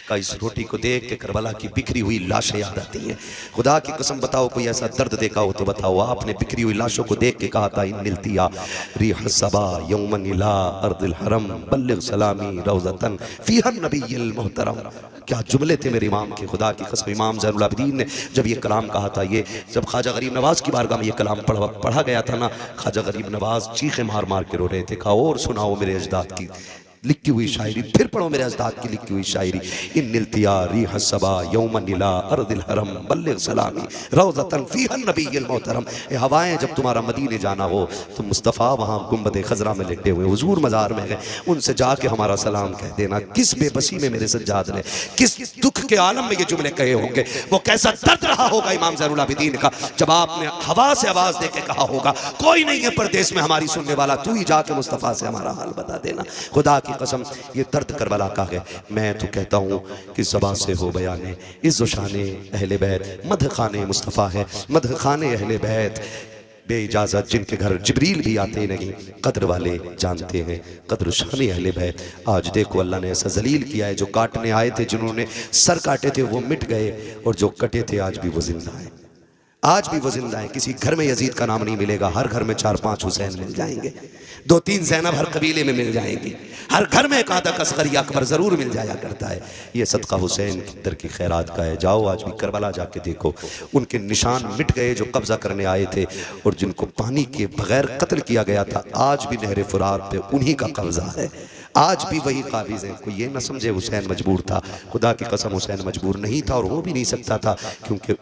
कहा इस रोटी को देख के करबला की बिखरी हुई लाशें याद आती हैं। खुदा की कसम बताओ कोई ऐसा दर्द देखा हो तो बताओ। आपने बिखरी हुई लाशों को देख के कहा था इन मिलतिया रिह सबा यौमन इला अर्दिल हरम बल्लिग सलामी रौज़तन फीहन नबिय्युल मुहतरम। क्या जुमले थे मेरे इमाम के। खुदा की कसम इमाम ज़ैनुल आबिदीन ने जब ये कलाम कहा था, ये जब ख्वाजा गरीब नवाज की बारगाह में ये कलाम पढ़ा गया था ना, ख्वाजा गरीब नवाज चीखें मार मार के रो रहे थे। कहा और सुनाओ मेरे अजदाद की लिखी हुई शायरी, फिर पढ़ो मेरे अजदाद की लिखी हुई शायरी। इन निलतिया रिह सबा यौमन इला अर्दिल हरम बल्लिग सलामी रौज़तन फीहन नबिय्युल मोहतरम। ये हवाएं जब तुम्हारा मदीने जाना हो तो मुस्तफ़ा वहाँ गुंबद खजरा में लेटे हुए हुजूर मज़ार में गए, उनसे जाके हमारा सलाम कह देना। किस बेबसी में मेरे सज्जाद ने, किस दुख के आलम में ये जुमले कहे होंगे, वो कैसा दर्द रहा होगा इमाम ज़ैनुल आबिदीन का जब आपने हवा से आवाज़ दे के कहा होगा कोई नहीं है परदेश में हमारी सुनने वाला, तू ही जाके मुस्तफ़ा से हमारा हाल बता देना। खुदा कसम ये दर्द करबला का है। मैं तो कहता हूँ कि ज़बान से हो बयाने इज़्ज़ो शाने अहले बैत, मदह खाने मुस्तफ़ा है, मदह खाने अहले बैत। बे इजाज़त जिनके घर जिब्रील भी आते नहीं, कद्र वाले जानते हैं कद्र शान अहले बैत। आज देखो अल्लाह ने ऐसा जलील किया है, जो काटने आए थे, जिन्होंने सर काटे थे वो मिट गए, और जो कटे थे आज भी वो जिंदा है, आज भी वो जिंदा है। किसी घर में यजीद का नाम नहीं मिलेगा, हर घर में 4-5 हुसैन मिल जाएंगे, 2-3 ज़ैनब हर कबीले में मिल जाएंगी, हर घर में एक आधा असगर या अकबर ज़रूर मिल जाया करता है। ये सदका हुसैन की दर की खैरात का है। जाओ आज भी करबला जाके देखो, उनके निशान मिट गए जो कब्जा करने आए थे, और जिनको पानी के बगैर कत्ल किया गया था, आज भी नहर फुरात पे उन्हीं का कब्जा है, आज भी वही काबिज हैं। कोई ये ना समझे हुसैन मजबूर था, खुदा की कसम हुसैन मजबूर नहीं था, और हो भी नहीं सकता था, क्योंकि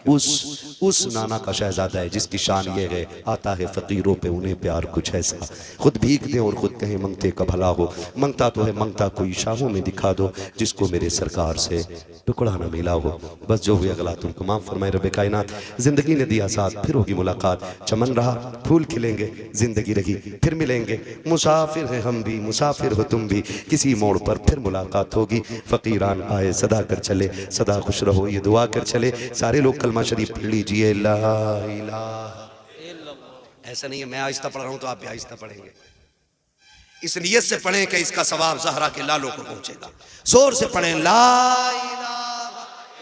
उस नाना का शहजादा है जिसकी शान ये है, आता है फ़कीरों पे उन्हें प्यार कुछ ऐसा, खुद भीख दे और खुद कहे मंगते का भला हो। मंगता तो है मंगता कोई शाहों में दिखा दो, जिसको मेरे सरकार से टुकड़ा ना मिला हो। बस जो हुआ गला तुमको माफ़ फरमाए रब कायनात। ज़िंदगी ने दिया साथ, फिर होगी मुलाकात, चमन रहा फूल खिलेंगे, ज़िंदगी रही फिर मिलेंगे, मुसाफिर हैं हम भी मुसाफिर हो तुम भी, किसी मोड़ पर फिर मुलाकात होगी। फ़कीरान आए सदा कर चले, सदा खुश रहो ये दुआ कर चले। सारे लोग कलमा शरीफ पढ़ लीजिए, ला इलाहा। ऐसा नहीं है मैं आहिस्ता पढ़ रहा हूँ तो आप भी आहिस्ता पढ़ेंगे, इस नियत से पढ़ें कि इसका सवाब ज़हरा के लालों को पहुंचेगा। जोर से पढ़ें, ला इलाहा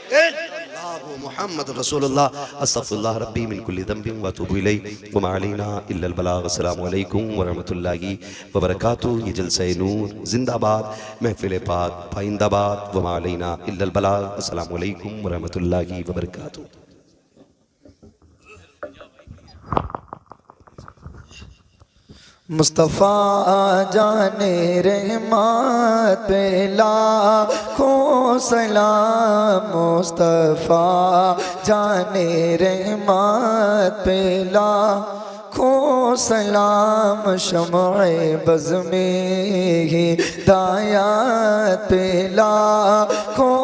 इल्लल्लाहु मुहम्मद रसूलुल्लाह अस्तगफिरुल्लाह रब्बी मिन कुल्ली ज़ंबिन व अतूबु इलैहि व मा अलैना इल्लल बलाग। अस्सलामु अलैकुम व रहमतुल्लाहि व बरकातुहू। ये जलसा नूर जिंदाबाद, महफिल पाक पाइंदाबाद, व मा अलैना इल्लल बलाग। अस्सलामु अलैकुम व रहमतुल्लाहि व बरकातुहू। मुस्तफ़ा जाने रहमत पे लाखों सलाम, मुस्तफ़ा जाने रहमत पे लाखों सलाम, शम्अ बज़ में हिदायत पे लाखों